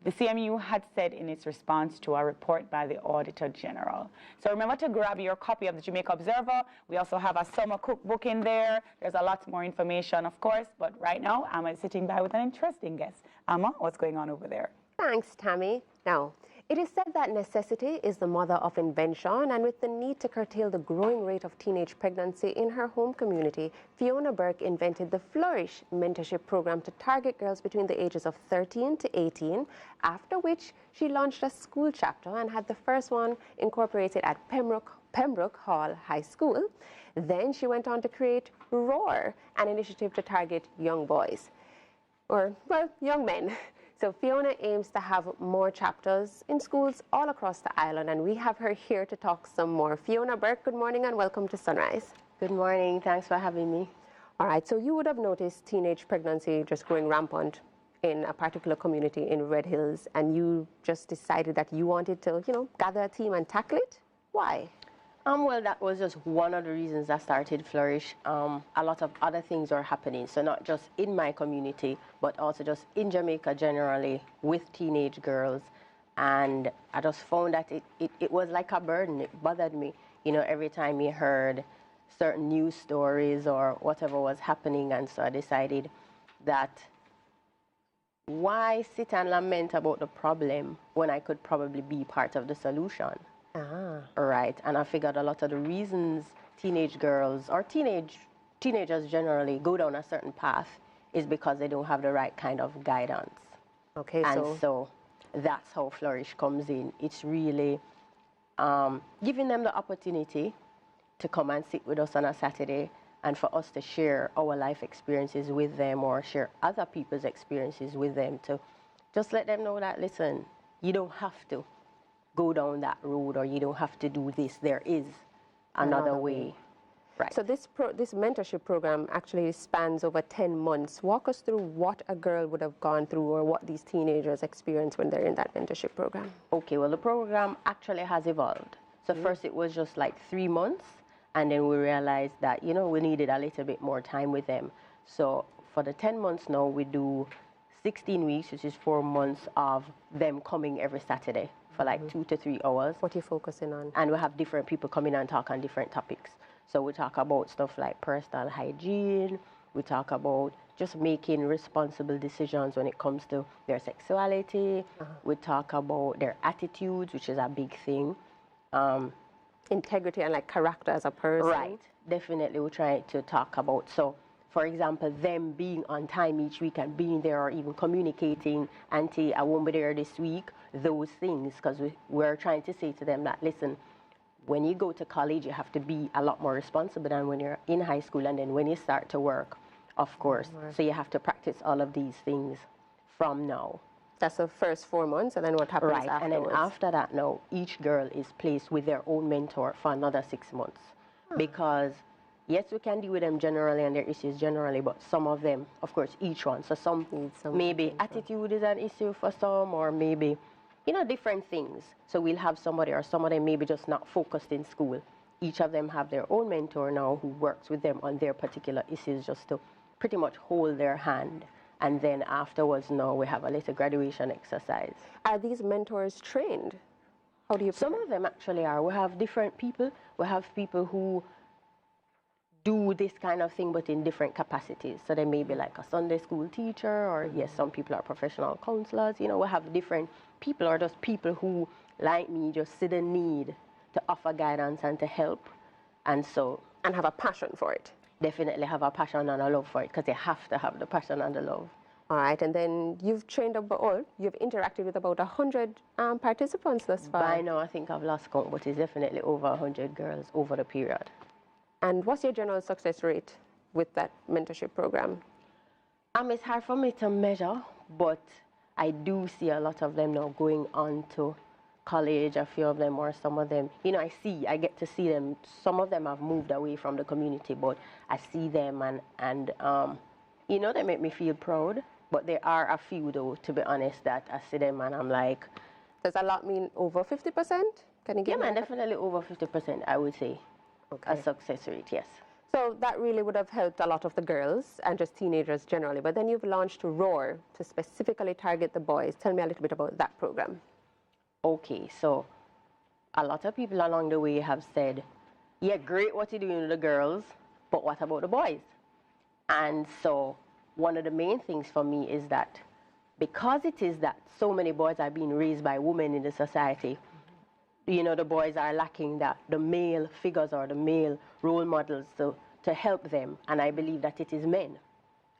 The CMU had said in its response to a report by the Auditor General. So remember to grab your copy of the Jamaica Observer. We also have a summer cookbook in there. There's a lot more information, of course, but right now Amma is sitting by with an interesting guest. Amma, what's going on over there? Thanks, Tammy. Now, it is said that necessity is the mother of invention, and with the need to curtail the growing rate of teenage pregnancy in her home community, Fiona Burke invented the Flourish mentorship program to target girls between the ages of 13 to 18, after which she launched a school chapter and had the first one incorporated at Pembroke Hall High School. Then she went on to create Roar, an initiative to target young boys, or, well, young men. So Fiona aims to have more chapters in schools all across the island, and we have her here to talk some more. Fiona Burke, good morning and welcome to Sunrise. Good morning, thanks for having me. All right, so you would have noticed teenage pregnancy just growing rampant in a particular community in Red Hills, and you just decided that you wanted to, gather a team and tackle it. Why? Well, that was just one of the reasons I started Flourish. A lot of other things are happening, so not just in my community, but also just in Jamaica generally with teenage girls. And I just found that it was like a burden. It bothered me, every time you heard certain news stories or whatever was happening. And so I decided that why sit and lament about the problem when I could probably be part of the solution? Right, and I figured a lot of the reasons teenage girls or teenagers generally go down a certain path is because they don't have the right kind of guidance. Okay, and so that's how Flourish comes in. It's really giving them the opportunity to come and sit with us on a Saturday and for us to share our life experiences with them or share other people's experiences with them, to just let them know that, listen, you don't have to go down that road, or you don't have to do this. There is another way. Right. So this mentorship program actually spans over 10 months. Walk us through what a girl would have gone through or what these teenagers experience when they're in that mentorship program. Okay, well, the program actually has evolved. So first it was just like 3 months, and then we realized that, we needed a little bit more time with them. So for the 10 months now, we do 16 weeks, which is 4 months of them coming every Saturday for like 2 to 3 hours. What are you focusing on? And we have different people come in and talk on different topics. So we talk about stuff like personal hygiene. We talk about just making responsible decisions when it comes to their sexuality. We talk about their attitudes, which is a big thing. Integrity and like character as a person. Right, definitely we try to talk about. So, for example, them being on time each week and being there, or even communicating, Auntie, I won't be there this week, those things, because we're trying to say to them that, listen, when you go to college, you have to be a lot more responsible than when you're in high school, and then when you start to work, of course. So you have to practice all of these things from now. That's the first 4 months, and then what happens afterwards? And then after that now, each girl is placed with their own mentor for another 6 months. Because yes, we can deal with them generally and their issues generally, but some of them, of course, each one. So some maybe attitude is an issue for some, or maybe different things. So we'll have somebody, or some of them maybe just not focused in school. Each of them have their own mentor now who works with them on their particular issues, just to pretty much hold their hand. And then afterwards, now we have a little graduation exercise. Are these mentors trained? How do you prepare? Some of them actually are. We have different people. We have people who do this kind of thing, but in different capacities. So they may be like a Sunday school teacher, or yes, some people are professional counselors. We have different people, or just people who, like me, just see the need to offer guidance and to help. And have a passion for it. Definitely have a passion and a love for it, because they have to have the passion and the love. All right, and then you've interacted with about 100 participants thus far. By now, I think I've lost count, but it's definitely over 100 girls over the period. And what's your general success rate with that mentorship program? It's hard for me to measure, but I do see a lot of them now going on to college, a few of them, or some of them. I get to see them. Some of them have moved away from the community, but I see them and they make me feel proud. But there are a few, though, to be honest, that I see them and I'm like... Does a lot mean over 50%? Can you give me definitely over 50%, I would say. Okay. A success rate, yes. So that really would have helped a lot of the girls and just teenagers generally. But then you've launched Roar to specifically target the boys. Tell me a little bit about that program. Okay, so a lot of people along the way have said, yeah, great what you're doing with the girls, but what about the boys? And so one of the main things for me is that because it is that so many boys are being raised by women in the society, the boys are lacking the male figures or the male role models to help them. And I believe that it is men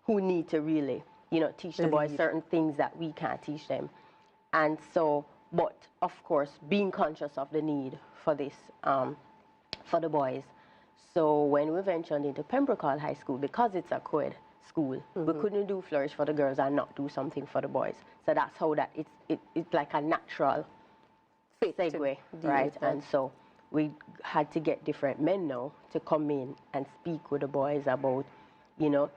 who need to really, teach the boys certain things that we can't teach them. And so, but of course, being conscious of the need for this, for the boys. So when we ventured into Pembroke Hall High School, because it's a co-ed school, we couldn't do Flourish for the girls and not do something for the boys. So that's how it's like a natural segue, right? And so we had to get different men now to come in and speak with the boys about,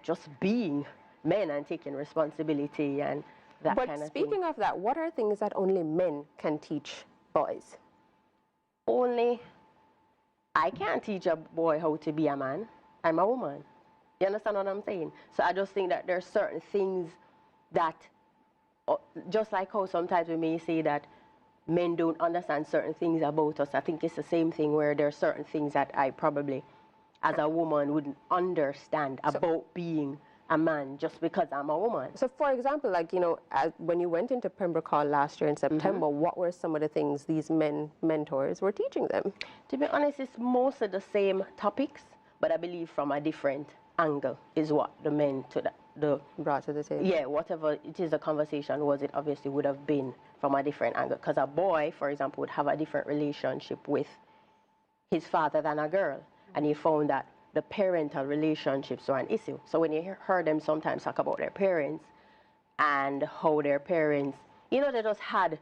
just being men and taking responsibility and that kind of thing. But speaking of that, what are things that only men can teach boys? I can't teach a boy how to be a man. I'm a woman. You understand what I'm saying? So I just think that there are certain things that, just like how sometimes we may say that men don't understand certain things about us, I think it's the same thing where there are certain things that I probably, as a woman, wouldn't understand about being a man just because I'm a woman. So, for example, when you went into Pembroke Hall last year in September, what were some of the things these mentors were teaching them? To be honest, it's most of the same topics, but I believe from a different angle is what the men brought to the table. Yeah, whatever it is the conversation was, it obviously would have been from a different angle. Because a boy, for example, would have a different relationship with his father than a girl. And he found that the parental relationships were an issue. So when you heard them sometimes talk about their parents and how their parents, they just had,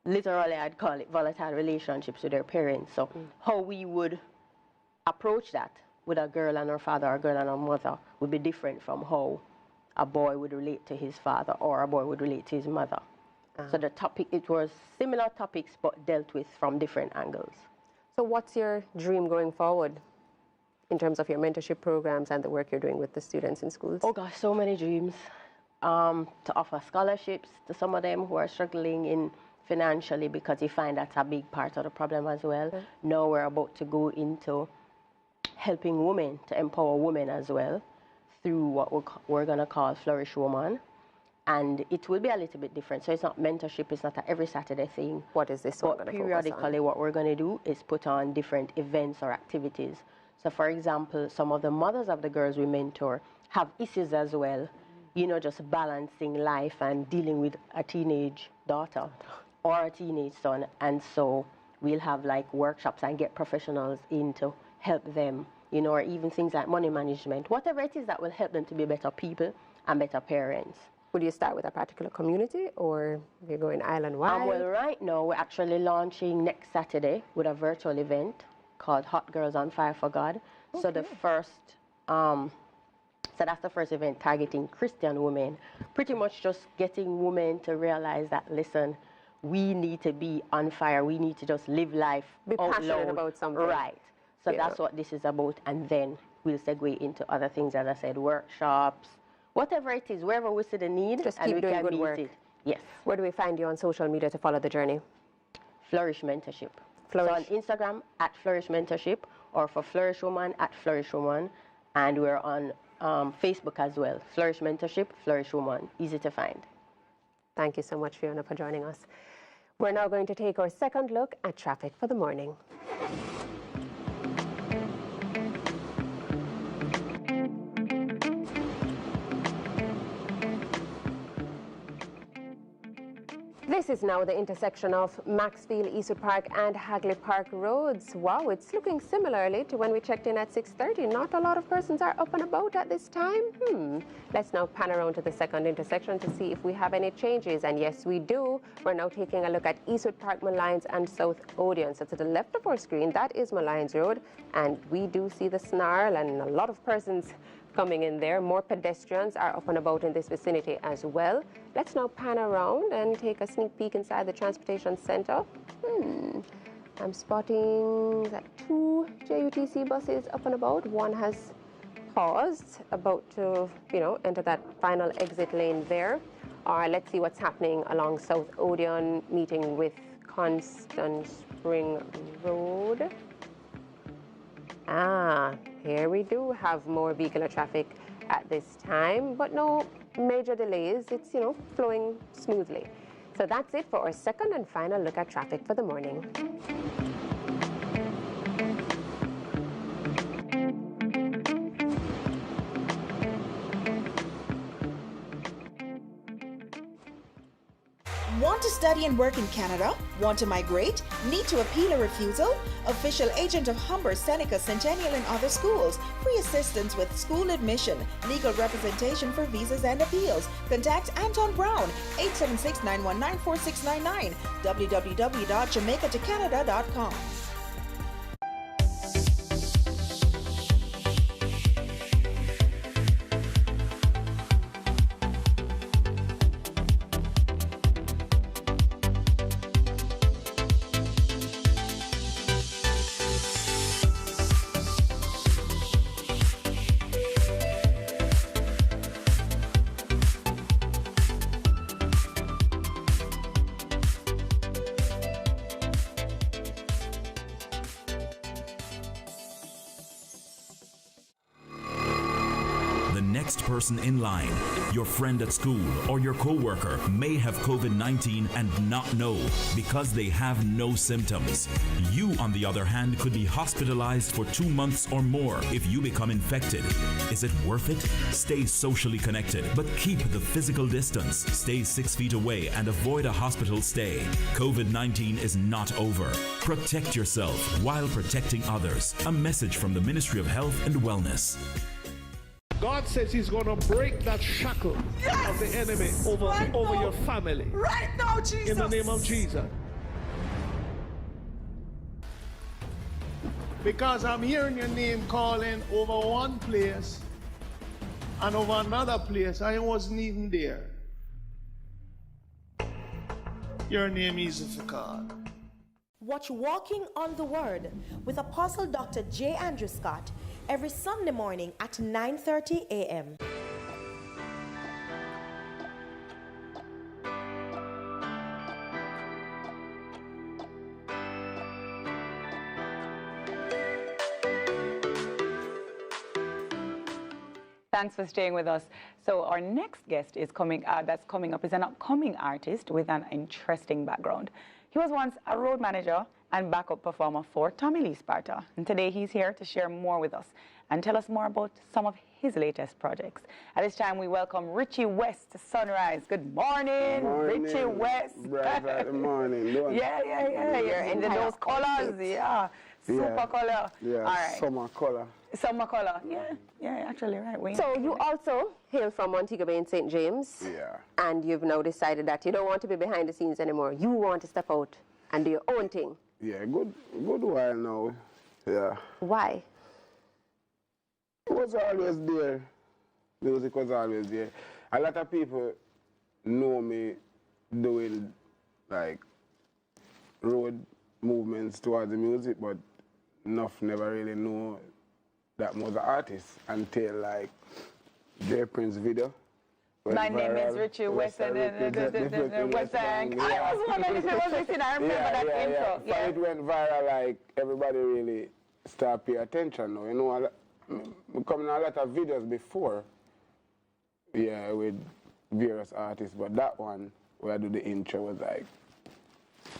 literally I'd call it volatile relationships with their parents. So how we would approach that with a girl and her father or a girl and her mother would be different from how a boy would relate to his father or a boy would relate to his mother. So the topic, it was similar topics but dealt with from different angles. So what's your dream going forward in terms of your mentorship programs and the work you're doing with the students in schools? Oh gosh, so many dreams. To offer scholarships to some of them who are struggling financially, because you find that's a big part of the problem as well. Now we're about to go into helping women, to empower women as well, through what we're going to call Flourish Woman. And it will be a little bit different. So it's not mentorship, it's not an every Saturday thing. What is this one going to focus on? Periodically, what we're going to do is put on different events or activities. So for example, some of the mothers of the girls we mentor have issues as well, just balancing life and dealing with a teenage daughter or a teenage son. And so we'll have like workshops and get professionals in to help them, or even things like money management, whatever it is that will help them to be better people and better parents. Would you start with a particular community, or you're going island-wide? Well, right now we're actually launching next Saturday with a virtual event called Hot Girls on Fire for God. Okay. So that's the first event targeting Christian women, pretty much just getting women to realize that, listen, we need to be on fire. We need to just live life Be out passionate loud. about something. Right. So Yeah. that's what this is about. And then we'll segue into other things, as I said, workshops, whatever it is, wherever we see the need, Just and keep we doing can good meet work. it. Yes. Where do we find you on social media to follow the journey? Flourish Mentorship. Flourish. So on Instagram at Flourish Mentorship, or for Flourish Woman at Flourish Woman, and we're on Facebook as well. Flourish Mentorship, Flourish Woman, easy to find. Thank you so much, Fiona, for joining us. We're now going to take our second look at traffic for the morning. This is now the intersection of Maxfield, Eastwood Park and Hagley Park roads. Wow, it's looking similarly to when we checked in at 6:30. Not a lot of persons are up and about at this time. Let's now pan around to the second intersection to see if we have any changes. And yes, we do. We're now taking a look at Eastwood Park, Malines and South Odeon. So to the left of our screen, that is Malines Road. And we do see the snarl and a lot of persons coming in there. More pedestrians are up and about in this vicinity as well. Let's now pan around and take a sneak peek inside the transportation center. I'm spotting that 2 JUTC buses up and about. One has paused, about to, enter that final exit lane there. All right, let's see what's happening along South Odeon, meeting with Constant Spring Road. Here we do have more vehicular traffic at this time, but no major delays. It's, flowing smoothly. So that's it for our second and final look at traffic for the morning. Want to study and work in Canada? Want to migrate? Need to appeal a refusal? Official agent of Humber, Seneca, Centennial and other schools. Free assistance with school admission. Legal representation for visas and appeals. Contact Anton Brown, 876-919-4699, www.jamaicatocanada.com. Person in line, your friend at school, or your co-worker may have COVID-19 and not know because they have no symptoms. You, on the other hand, could be hospitalized for 2 months or more if you become infected. Is it worth it? Stay socially connected, but keep the physical distance. Stay 6 feet away and avoid a hospital stay. COVID-19 is not over. Protect yourself while protecting others. A message from the Ministry of Health and Wellness. God says he's going to break that shackle of the enemy over your family. Right now, Jesus. In the name of Jesus. Because I'm hearing your name calling over one place and over another place. I wasn't even there. Your name is called. Watch Walking on the Word with Apostle Dr. J. Andrew Scott every Sunday morning at 9:30 a.m. Thanks for staying with us. So our next guest is coming up is an upcoming artist with an interesting background. He was once a road manager and backup performer for Tommy Lee Sparta. And today he's here to share more with us and tell us more about some of his latest projects. At this time, we welcome Richie West to Sunrise. Good morning, Richie West. Good morning. Yeah. You're into those colors. Yeah. Super color. Yeah, all right. Summer color. Summer color. Yeah, actually, right. So you also hail from Montego Bay in St. James. Yeah. And you've now decided that you don't want to be behind the scenes anymore. You want to step out and do your own thing. Yeah, good while now. Yeah. Why? It was always there. Music was always there. A lot of people know me doing like road movements towards the music, but enough never really know that was an artist until like J Prince video. My name is Richie Weston. Weston. I was wondering if it was Richie. I remember that intro. Yeah. But it went viral, like everybody really started paying attention now. You know, we come in a lot of videos before, yeah, with various artists, but that one where I do the intro was like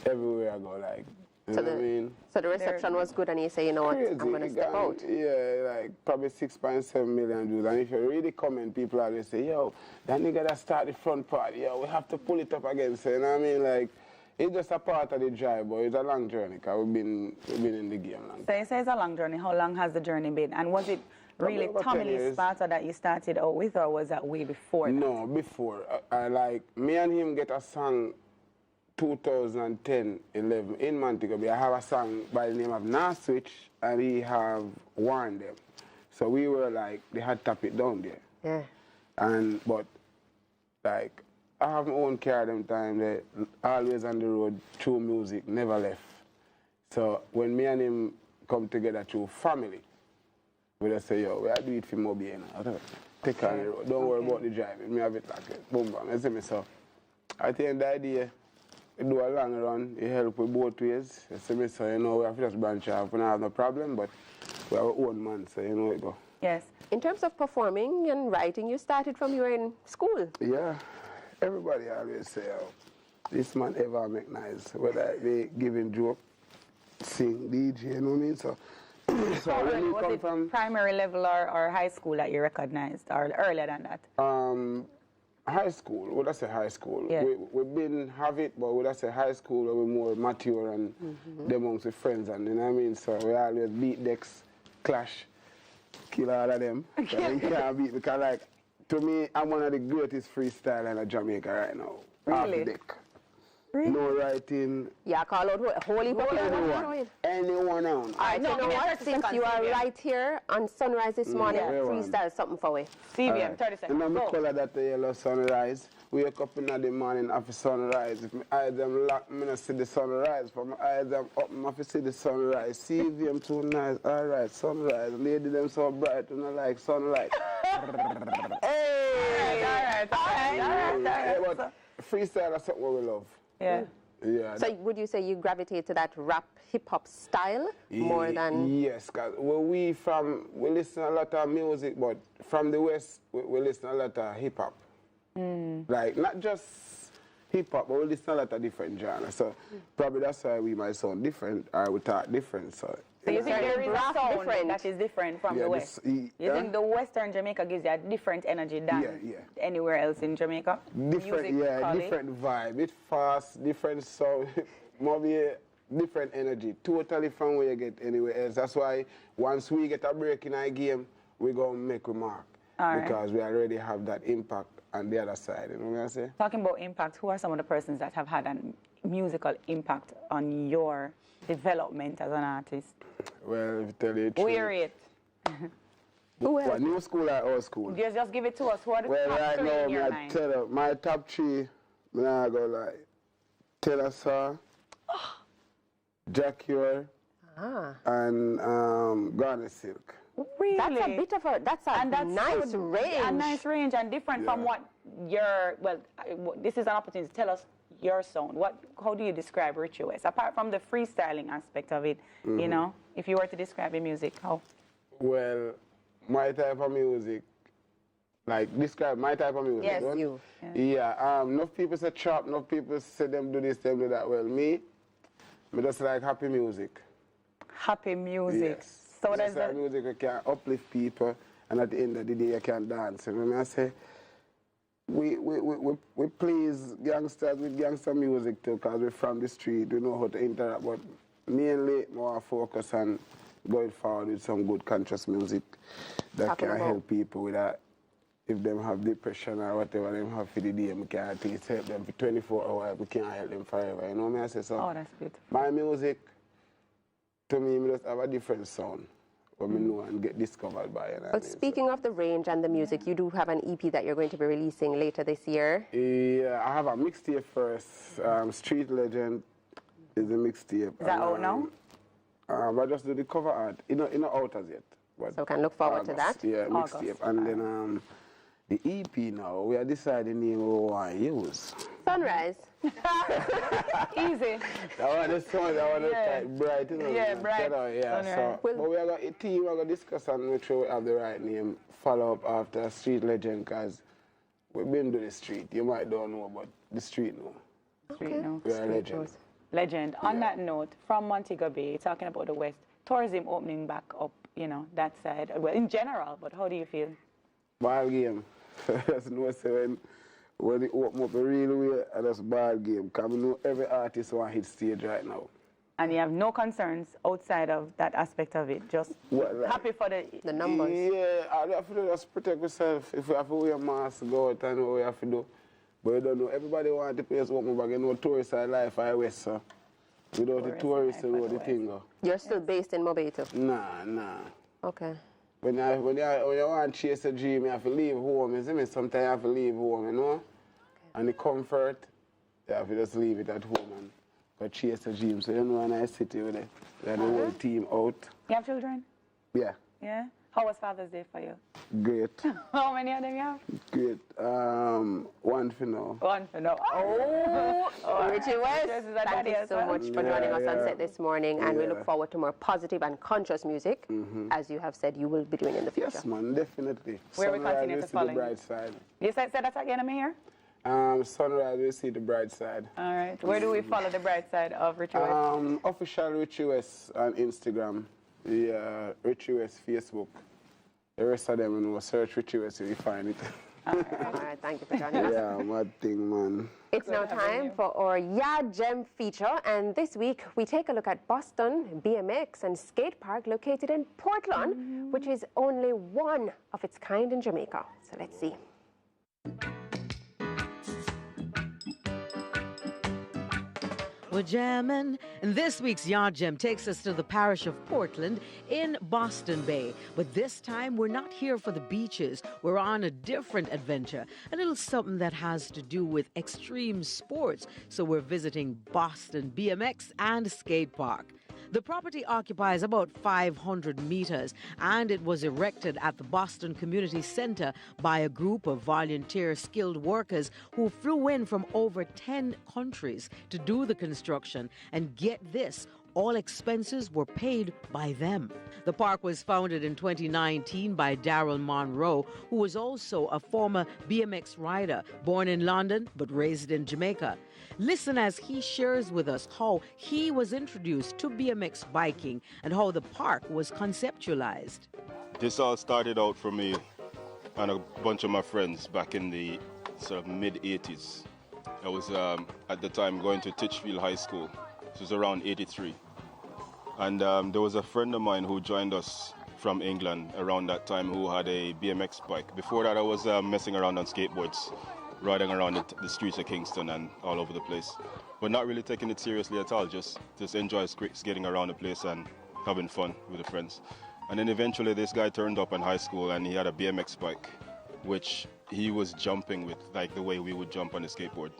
everywhere I go, like, you know what I mean? So the reception was good, and you say, you know what, I'm going to step out. Yeah, like probably 6.7 million views. And if you read the comment, people always say, yo, that nigga that start the front part, yo, we have to pull it up again. So, you know what I mean? Like, it's just a part of the drive, but it's a long journey, because we've been in the game long. So you say it's a long journey. How long has the journey been? And was it really Tommy Lee Sparta that you started out with, or was that way before that? No, before. I like, me and him get a song 2010, 11 in Montego Bay. I have a song by the name of Nah Switch, and he have Warn Them. So we were like, they had tap it down there. Yeah. But like, I have my own car them time, they always on the road through music, never left. So when me and him come together through family, we just say, yo, we have to do it for Moby, you know. Take on the road, don't worry about the driving, me have it like it, boom, bam, you see me, so. I think the idea, we do a long run, it help with both ways. You see me, so you know, we have to just branch off. We don't have no problem, but we have our own man, so you know it go. Yes. In terms of performing and writing, you started from you were in school. Yeah. Everybody always say, oh, this man ever make nice. Whether they giving joke, sing, DJ, you know what I mean? So when you come from primary level or high school that you recognized, or earlier than that? High school, would I say high school? Yeah. We've been have it, but would I say high school where we're more mature and them amongst the friends, and you know what I mean? So we always beat decks, clash, kill all of them. So you can't beat, because like, to me, I'm one of the greatest freestylers in Jamaica right now. Really? Off the deck. Really? No writing. Yeah, call out holy anyone on. Alright, so you know what? Since you are right here on Sunrise this morning, freestyle something for we. CVM, 30 seconds. And I'm color that the yellow sunrise. Wake up in the morning after sunrise. If my eyes them locked, me not see the sunrise. For my eyes them up, me have to see the sunrise. CVM too nice. Alright, sunrise. Lady them so bright, you know, like sunlight. Hey! Alright. But freestyle is something we love. Yeah. Yeah. So would you say you gravitate to that rap hip-hop style more than... Yes, because we listen a lot of music, but from the West, we listen a lot of hip-hop. Like, not just hip-hop, but we listen a lot of different genres. So probably that's why we might sound different, or we talk different. So you think there is a sound that is different from the West? You think the Western Jamaica gives you a different energy than anywhere else in Jamaica? Different, different vibe. It's fast, different sound, maybe different energy, totally from where you get anywhere else. That's why once we get a break in our game, we're going to make a mark. Because we already have that impact on the other side, you know what I'm saying? Talking about impact, who are some of the persons that have had a musical impact on your development as an artist? Well, if you tell you the truth. Where it? What, new school or old school? Just give it to us. Who are the top three in your mind? Tell you, my top three, I go like Taylor Saw, Jack Ure, and Garnet Silk. Really? That's a bit of a, that's a nice range. A nice range and different from what your, well, this is an opportunity to tell us your sound. How do you describe Richie West? Apart from the freestyling aspect of it, you know, if you were to describe your music, how? Well, my type of music, like describe my type of music. Yes, you. Yeah, enough people say trap, enough people say them do this, them do that. Well, me just like happy music. Happy music. Yes. So that's like music that can uplift people, and at the end of the day, you can dance. And when I say, we please gangsters with gangster music too, because we're from the street, we know how to interact, but mainly more focus on going forward with some good conscious music that can help people with that. If them have depression or whatever them have for the day, we can at least help them for 24 hours, we can't help them forever, you know what I say? So that's beautiful. my music, to me, we just have a different sound when we know and get discovered by it. But speaking of the range and the music, you do have an EP that you're going to be releasing later this year. Yeah, I have a mixtape first, Street Legend, It's a mixtape. Is that out now? I just do the cover art. It's not out as yet. But So we can look forward to that. Yeah, mixtape. And then the EP now, we are deciding the name we want to use. Sunrise. Easy. That one is so, that one is quite bright, you know. Yeah, bright. Yeah, so, but we are going to team, we are going to discuss and make sure we have the right name. Follow up after Street Legend, because we've been to the street. You might don't know, but the street know. Street know. We are a legend. Legend. On that note, from Montego Bay, talking about the West, tourism opening back up, you know, that side, well, in general, but how do you feel? Ball game. That's no say when it open up a real way, that's ball game. Because we know every artist want to hit stage right now. And you have no concerns outside of that aspect of it, just happy for the numbers. Yeah, I have to just protect myself. If we have to wear a mask, go out and know what we have to do. But you don't know, everybody wants the place open back. You know, tourist life I west, so without the tourists, you know the thing go. You're still based in Mobito? Nah. Okay. When you want to chase a dream, you have to leave home. You see me? Sometimes you have to leave home, you know? Okay. And the comfort, you have to just leave it at home and go chase a dream. So you know when I sit here with it, we have the whole team out. You have children? Yeah. Yeah? How was Father's Day for you? Great. How many of them you have? Great. One for now. One for now. Richie West, thank you so much for joining us on set this morning, and we look forward to more positive and conscious music, as you have said you will be doing in the future. Yes, man, definitely. Where we continue to follow the bright side. You said that again, I'm here? Sunrise, we see the bright side. All right. Where do we follow the bright side of Richie West? Official Richie West on Instagram, the Richie West Facebook. The rest of them, you know, search Richie West, you find it. All right, thank you for joining us. Yeah, mad thing, man. It's now time for our Yeah Gem feature, and this week we take a look at Boston BMX and Skate Park located in Portland, which is only one of its kind in Jamaica. So let's see. We're jamming, and this week's Yard Gem takes us to the parish of Portland in Boston Bay. But this time, we're not here for the beaches. We're on a different adventure, a little something that has to do with extreme sports. So we're visiting Boston BMX and Skate Park. The property occupies about 500 meters, and it was erected at the Boston Community Center by a group of volunteer skilled workers who flew in from over 10 countries to do the construction. And get this, all expenses were paid by them. The park was founded in 2019 by Daryl Monroe, who was also a former BMX rider, born in London but raised in Jamaica. Listen as he shares with us how he was introduced to BMX biking and how the park was conceptualized. This all started out for me and a bunch of my friends back in the sort of mid-80s. I was at the time going to Titchfield High School. This was around 83. And there was a friend of mine who joined us from England around that time who had a BMX bike. Before that, I was messing around on skateboards, riding around the streets of Kingston and all over the place. But not really taking it seriously at all, just enjoy skating around the place and having fun with the friends. And then eventually this guy turned up in high school and he had a BMX bike, which he was jumping with, like the way we would jump on a skateboard.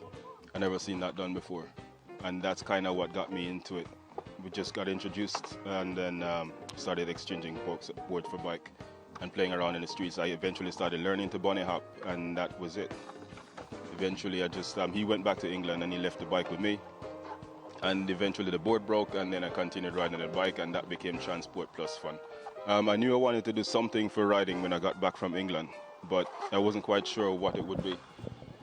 I never seen that done before. And that's kind of what got me into it. We just got introduced and then started exchanging board for bike and playing around in the streets. I eventually started learning to bunny hop, and that was it. Eventually, he went back to England and he left the bike with me. And eventually the board broke, and then I continued riding the bike, and that became transport plus fun. I knew I wanted to do something for riding when I got back from England, but I wasn't quite sure what it would be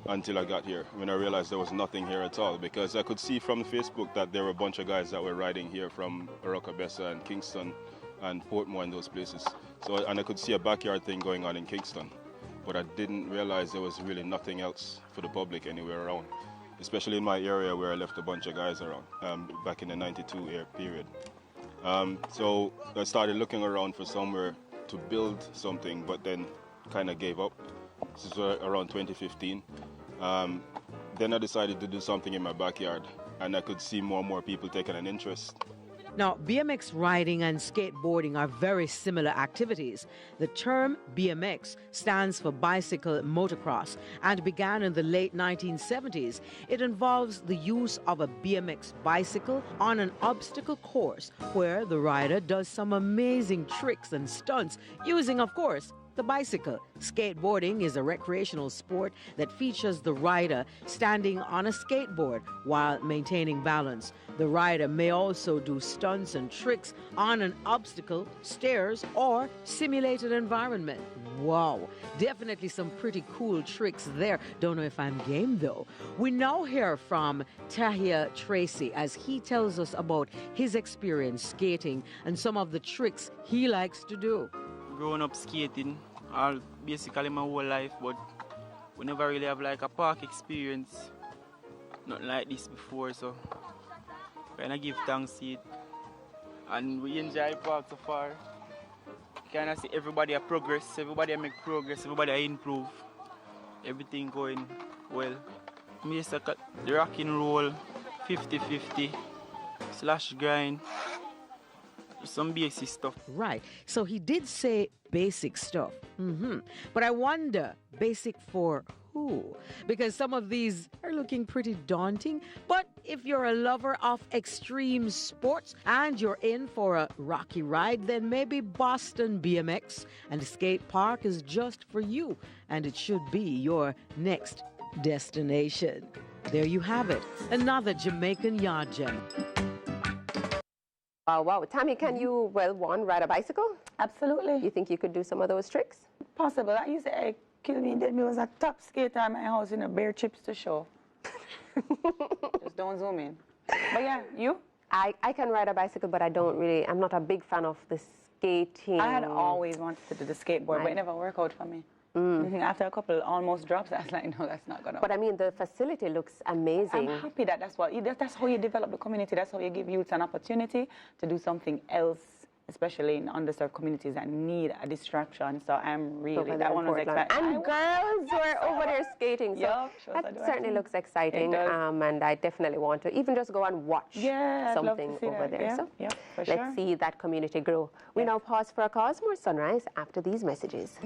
until I got here, when I realized there was nothing here at all, because I could see from Facebook that there were a bunch of guys that were riding here from Arokabessa and Kingston and Portmore and those places. And I could see a backyard thing going on in Kingston, but I didn't realize there was really nothing else for the public anywhere around, especially in my area where I left a bunch of guys around back in the 92 period. So I started looking around for somewhere to build something, but then kind of gave up. This is around 2015. Then I decided to do something in my backyard, and I could see more and more people taking an interest. Now, BMX riding and skateboarding are very similar activities. The term BMX stands for bicycle motocross and began in the late 1970s. It involves the use of a BMX bicycle on an obstacle course where the rider does some amazing tricks and stunts using, of course, the bicycle. Skateboarding is a recreational sport that features the rider standing on a skateboard while maintaining balance. The rider may also do stunts and tricks on an obstacle, stairs, or simulated environment. Wow, definitely some pretty cool tricks there. Don't know if I'm game though. We now hear from Tahia Tracy as he tells us about his experience skating and some of the tricks he likes to do. Growing up skating all basically my whole life, but we never really have like a park experience, nothing like this before, so kind of give thanks to it, and we enjoy park so far. Kind of see everybody progress, everybody make progress, everybody improve, everything going well. Me just like the rock and roll, 50-50, slash grind. Some basic stuff. Right. So he did say basic stuff. But I wonder, basic for who? Because some of these are looking pretty daunting. But if you're a lover of extreme sports and you're in for a rocky ride, then maybe Boston BMX and the skate park is just for you. And it should be your next destination. There you have it. Another Jamaican yard gem. Wow. Tammy, can you, ride a bicycle? Absolutely. You think you could do some of those tricks? Possible. I used to kill me dead. Me was a top skater at my house in a bare chips to show. Just don't zoom in. But yeah, you? I can ride a bicycle, but I'm not a big fan of the skating. I had always wanted to do the skateboard, but it never worked out for me. After a couple almost drops, I was like, no, that's not gonna work. But I mean, the facility looks amazing. I'm happy that's how you develop the community. That's how you give youths an opportunity to do something else, especially in underserved communities that need a distraction. So I'm really, that one was exciting. And girls were over there skating. So that certainly looks exciting. And I definitely want to even just go and watch something over there. So let's see that community grow. We now pause for a cause. More Sunrise after these messages.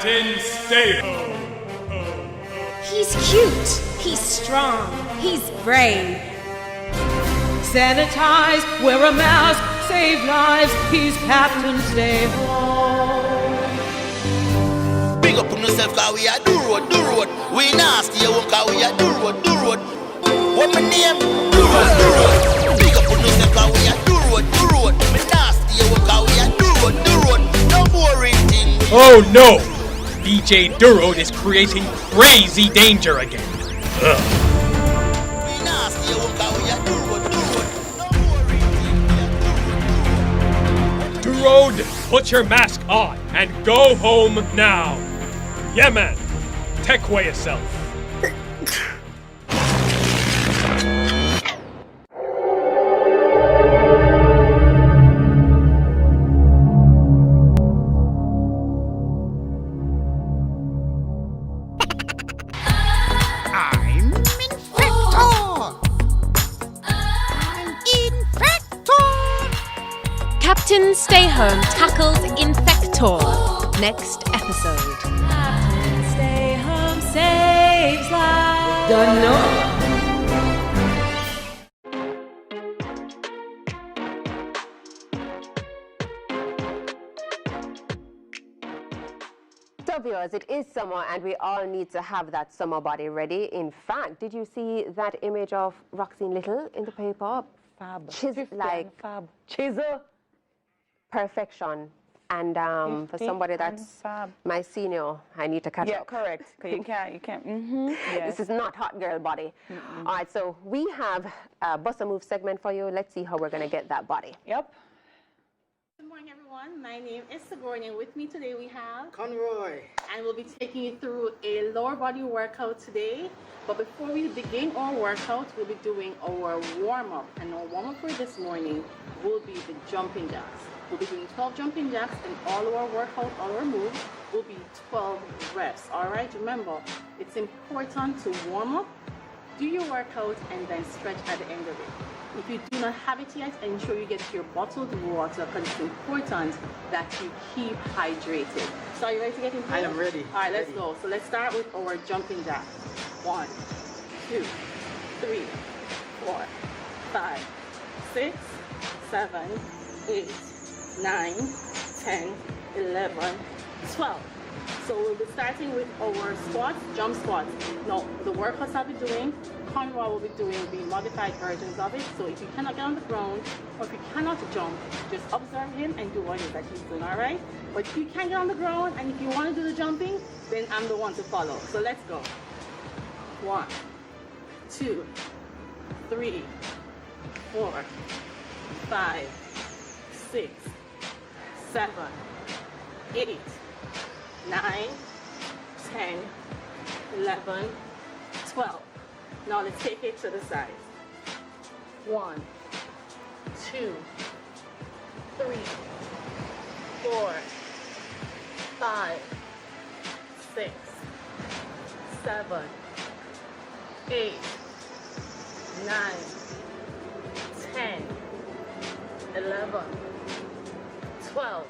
Captain Stay-Ho. He's cute, he's strong, he's brave. Sanitize, wear a mask, save lives. He's Captain Stay-Ho. Big up on yourself, cause we are do road. We nasty, you won't cause we are do road. What my name? Do road. Big up on yourself, cause we are do road. We nasty, you won't cause we are do road. No boring thing. Oh no! DJ Durod is creating crazy danger again. Ugh. We nasty, you won't cause we are do road. Durod, put your mask on and go home now. Yeah, man. Take away yourself. Captain Stay Home tackles Infector. Next episode. Captain Stay Home saves lives. Don't know. So viewers, it is summer and we all need to have that summer body ready. In fact, did you see that image of Roxine Little in the paper? Fab. Fab. Chisel. Perfection. And for somebody that's my senior, I need to catch up. Yeah, correct. Because you can't. Yes. This is not hot girl body. All right, so we have a Bust a Move segment for you. Let's see how we're going to get that body. Yep. Good morning, everyone. My name is Sigourney, and with me today we have Conroy. And we'll be taking you through a lower body workout today. But before we begin our workout, we'll be doing our warm-up. And our warm-up for this morning will be the jumping jacks. We'll be doing 12 jumping jacks, and all our workout, all our moves will be 12 reps. All right, remember, it's important to warm up, do your workout, and then stretch at the end of it. If you do not have it yet, ensure you get your bottled water, because it's important that you keep hydrated. So are you ready to get into it? I am ready. All right, let's go. So let's start with our jumping jack. 1, 2, 3, 4, 5, 6, 7, 8, 9, 10, 11, 12. So we'll be starting with our squats, jump squats. Now, the workouts I'll be doing, Conroy will be doing the modified versions of it. So if you cannot get on the ground, or if you cannot jump, just observe him and do what it is that he's doing, all right? But if you can get on the ground, and if you want to do the jumping, then I'm the one to follow. So let's go. 1, 2, 3, 4, 5, 6, 7, 8, 9, 10, 11, 12. Now let's take it to the side. 1, 2, 3, 4, 5, 6, 7, 8, 9, 10, 11, 12.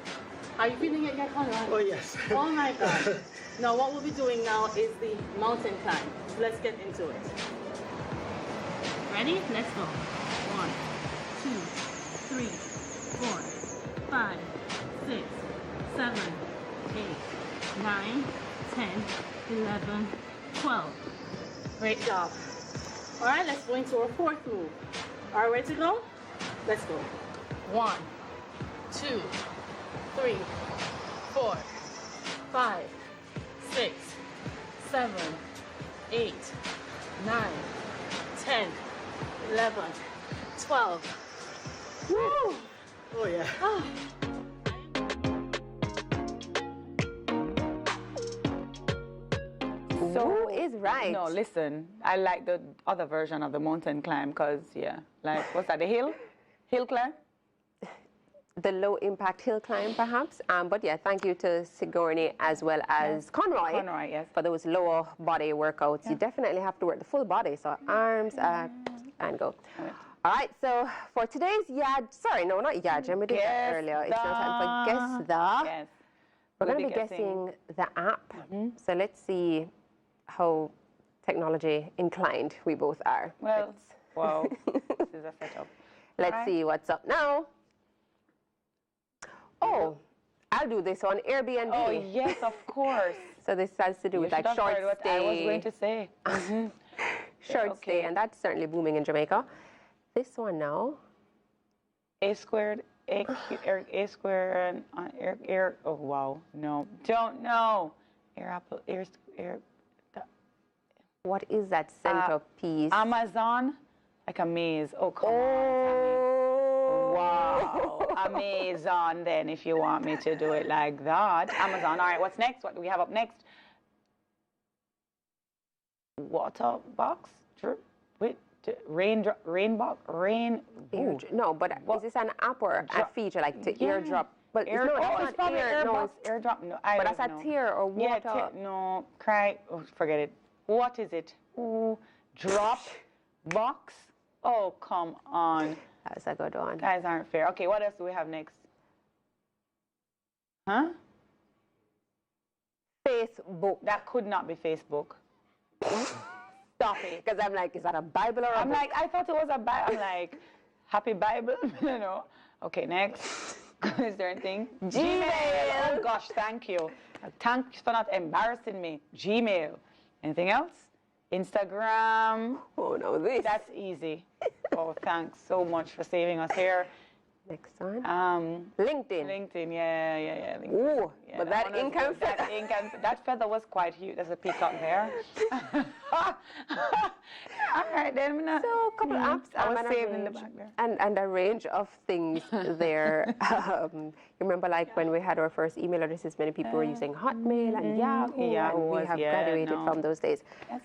Are you feeling it yet, Conrad? Oh, yes. Oh, my God. Now, what we'll be doing now is the mountain climb. So let's get into it. Ready? Let's go. 1, 2, 3, 4, 5, 6, 7, 8, 9, 10, 11, 12. Great job. All right, let's go into our fourth move. All right, ready to go? Let's go. 1, 2, 3, 4, 5, 6, 7, 8, 9, 10, 11, 12. Woo! Oh, yeah. Oh. So is right. No, listen. I like the other version of the mountain climb because, yeah, like, what's that, the hill? Hill climb? The low impact hill climb, perhaps. But yeah, thank you to Sigourney as well as Conroy, yes, for those lower body workouts. Yeah. You definitely have to work the full body, so arms and go. All right, so for today's Yad, sorry, no, not Yad, we did that earlier. It's now time for Guess the. Yes. We're going to be guessing the app. So let's see how technology inclined we both are. Well, wow, this is a setup. Let's see what's up now. Oh, I'll do this on Airbnb. Oh, yes, of course. So this has to do with like short what stay. I was going to say. Short stay, and that's certainly booming in Jamaica. This one now. A squared, A squared, air. Oh wow, no, don't know. What is that centerpiece? Amazon, like a maze. Oh come on, wow, Amazon. Then if you want me to do it like that, Amazon. All right, what's next? What do we have up next? Water box, rain. No, but is this an app or a feature like to airdrop? But Air, no, oh, that's it's probably air, no, it's airdrop. No, I but don't that's know. a tear or water. Yeah, no, cry. Oh, forget it. What is it? Ooh, drop box. Oh, come on. That's a good one. Guys aren't fair. Okay, what else do we have next? Huh? Facebook. That could not be Facebook. Stop it. Because I'm like, is that a Bible or a I'm book? like, I thought it was a Bible. I'm like, happy Bible. You know. Okay, next. Is there anything? Gmail. Oh gosh, thank you. Thanks for not embarrassing me. Gmail. Anything else? Instagram. Oh no, this. That's easy. Oh, thanks so much for saving us here. Next one. LinkedIn. LinkedIn, yeah. LinkedIn. Ooh, Yeah, but that ink and feather. That feather was quite huge. There's a peacock there. All right, then. So a couple of apps. I was and saved a in the range- back there. And a range of things there. You remember like when we had our first email addresses, many people were using Hotmail and Yahoo, and we have graduated from those days. Yes.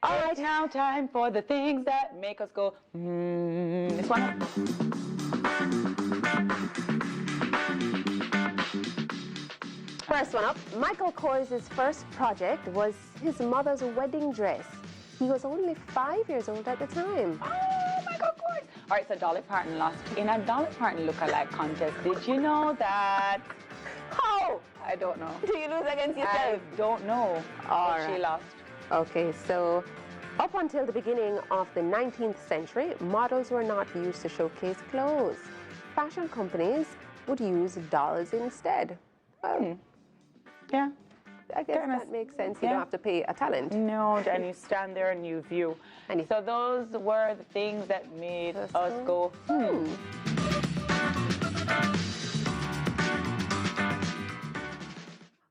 All right, now time for the things that make us go, This one. First one up, Michael Kors' first project was his mother's wedding dress. He was only 5 years old at the time. Oh, Michael Kors. All right, so Dolly Parton lost in a Dolly Parton lookalike contest. Did you know that? How? I don't know. Did you lose against yourself? I don't know. She lost. Okay, so up until the beginning of the 19th century, models were not used to showcase clothes. Fashion companies would use dolls instead. Yeah. I guess that makes sense. You don't have to pay a talent. No, and you stand there and you view. So those were the things that made us go,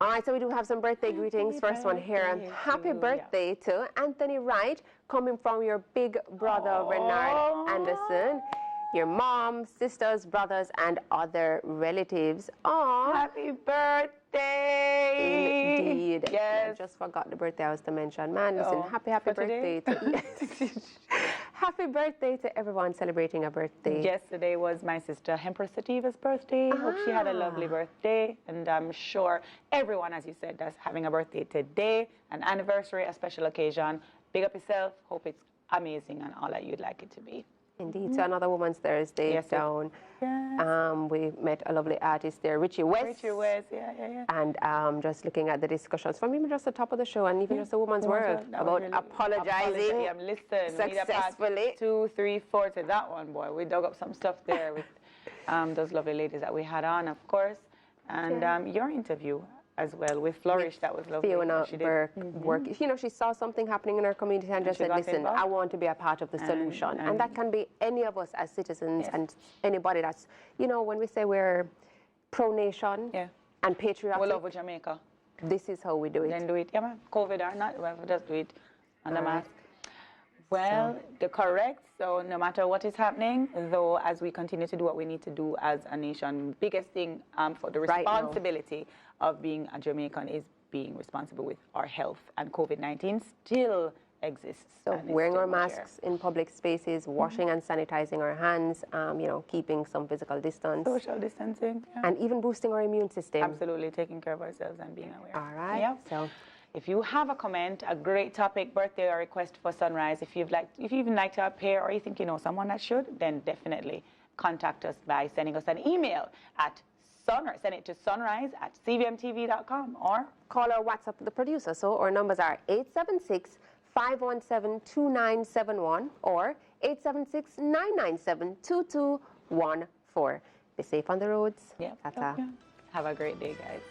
All right, so we do have some birthday greetings. First one here. Happy birthday to Anthony Wright, coming from your big brother, Renard Anderson, your mom, sisters, brothers, and other relatives. Aww. Happy birthday! Indeed. Yes. I just forgot the birthday I was to mention. Man, listen, happy birthday to happy birthday to everyone celebrating a birthday. Yesterday was my sister Empress Sativa's birthday. Hope she had a lovely birthday. And I'm sure everyone, as you said, that's having a birthday today, an anniversary, a special occasion. Big up yourself. Hope it's amazing and all that you'd like it to be. Indeed. So another Women's Thursday down. We met a lovely artist there, Richie West. Richie West, yeah. And just looking at the discussions from even just the top of the show and even just the Woman's World about apologizing successfully. 2, 3, 4 to that one, boy. We dug up some stuff there with those lovely ladies that we had on, of course. And your interview as well with Flourish, that was lovely. Fiona Burke work. You know, she saw something happening in her community and just said, listen, I want to be a part of the solution. And that can be any of us as citizens and anybody that's, you know, when we say we're pro-nation and patriotic. We love Jamaica. This is how we do it. Then do it. Yeah, man. COVID or not, well, just do it on the mask. Well, the correct. So no matter what is happening, though, as we continue to do what we need to do as a nation, biggest thing for the responsibility of being a Jamaican is being responsible with our health. And COVID-19 still exists. So wearing our masks in public spaces, washing and sanitizing our hands, you know, keeping some physical distance. Social distancing. Yeah. And even boosting our immune system. Absolutely, taking care of ourselves and being aware. All right. Yeah. So if you have a comment, a great topic, birthday or request for Sunrise, if you even like to appear or you think you know someone that should, then definitely contact us by sending us an email at Send it to sunrise@cvmtv.com or call or WhatsApp the producer. So our numbers are 876-517-2971 or 876-997-2214. Be safe on the roads. Yeah. Ta-ta. Have a great day, guys.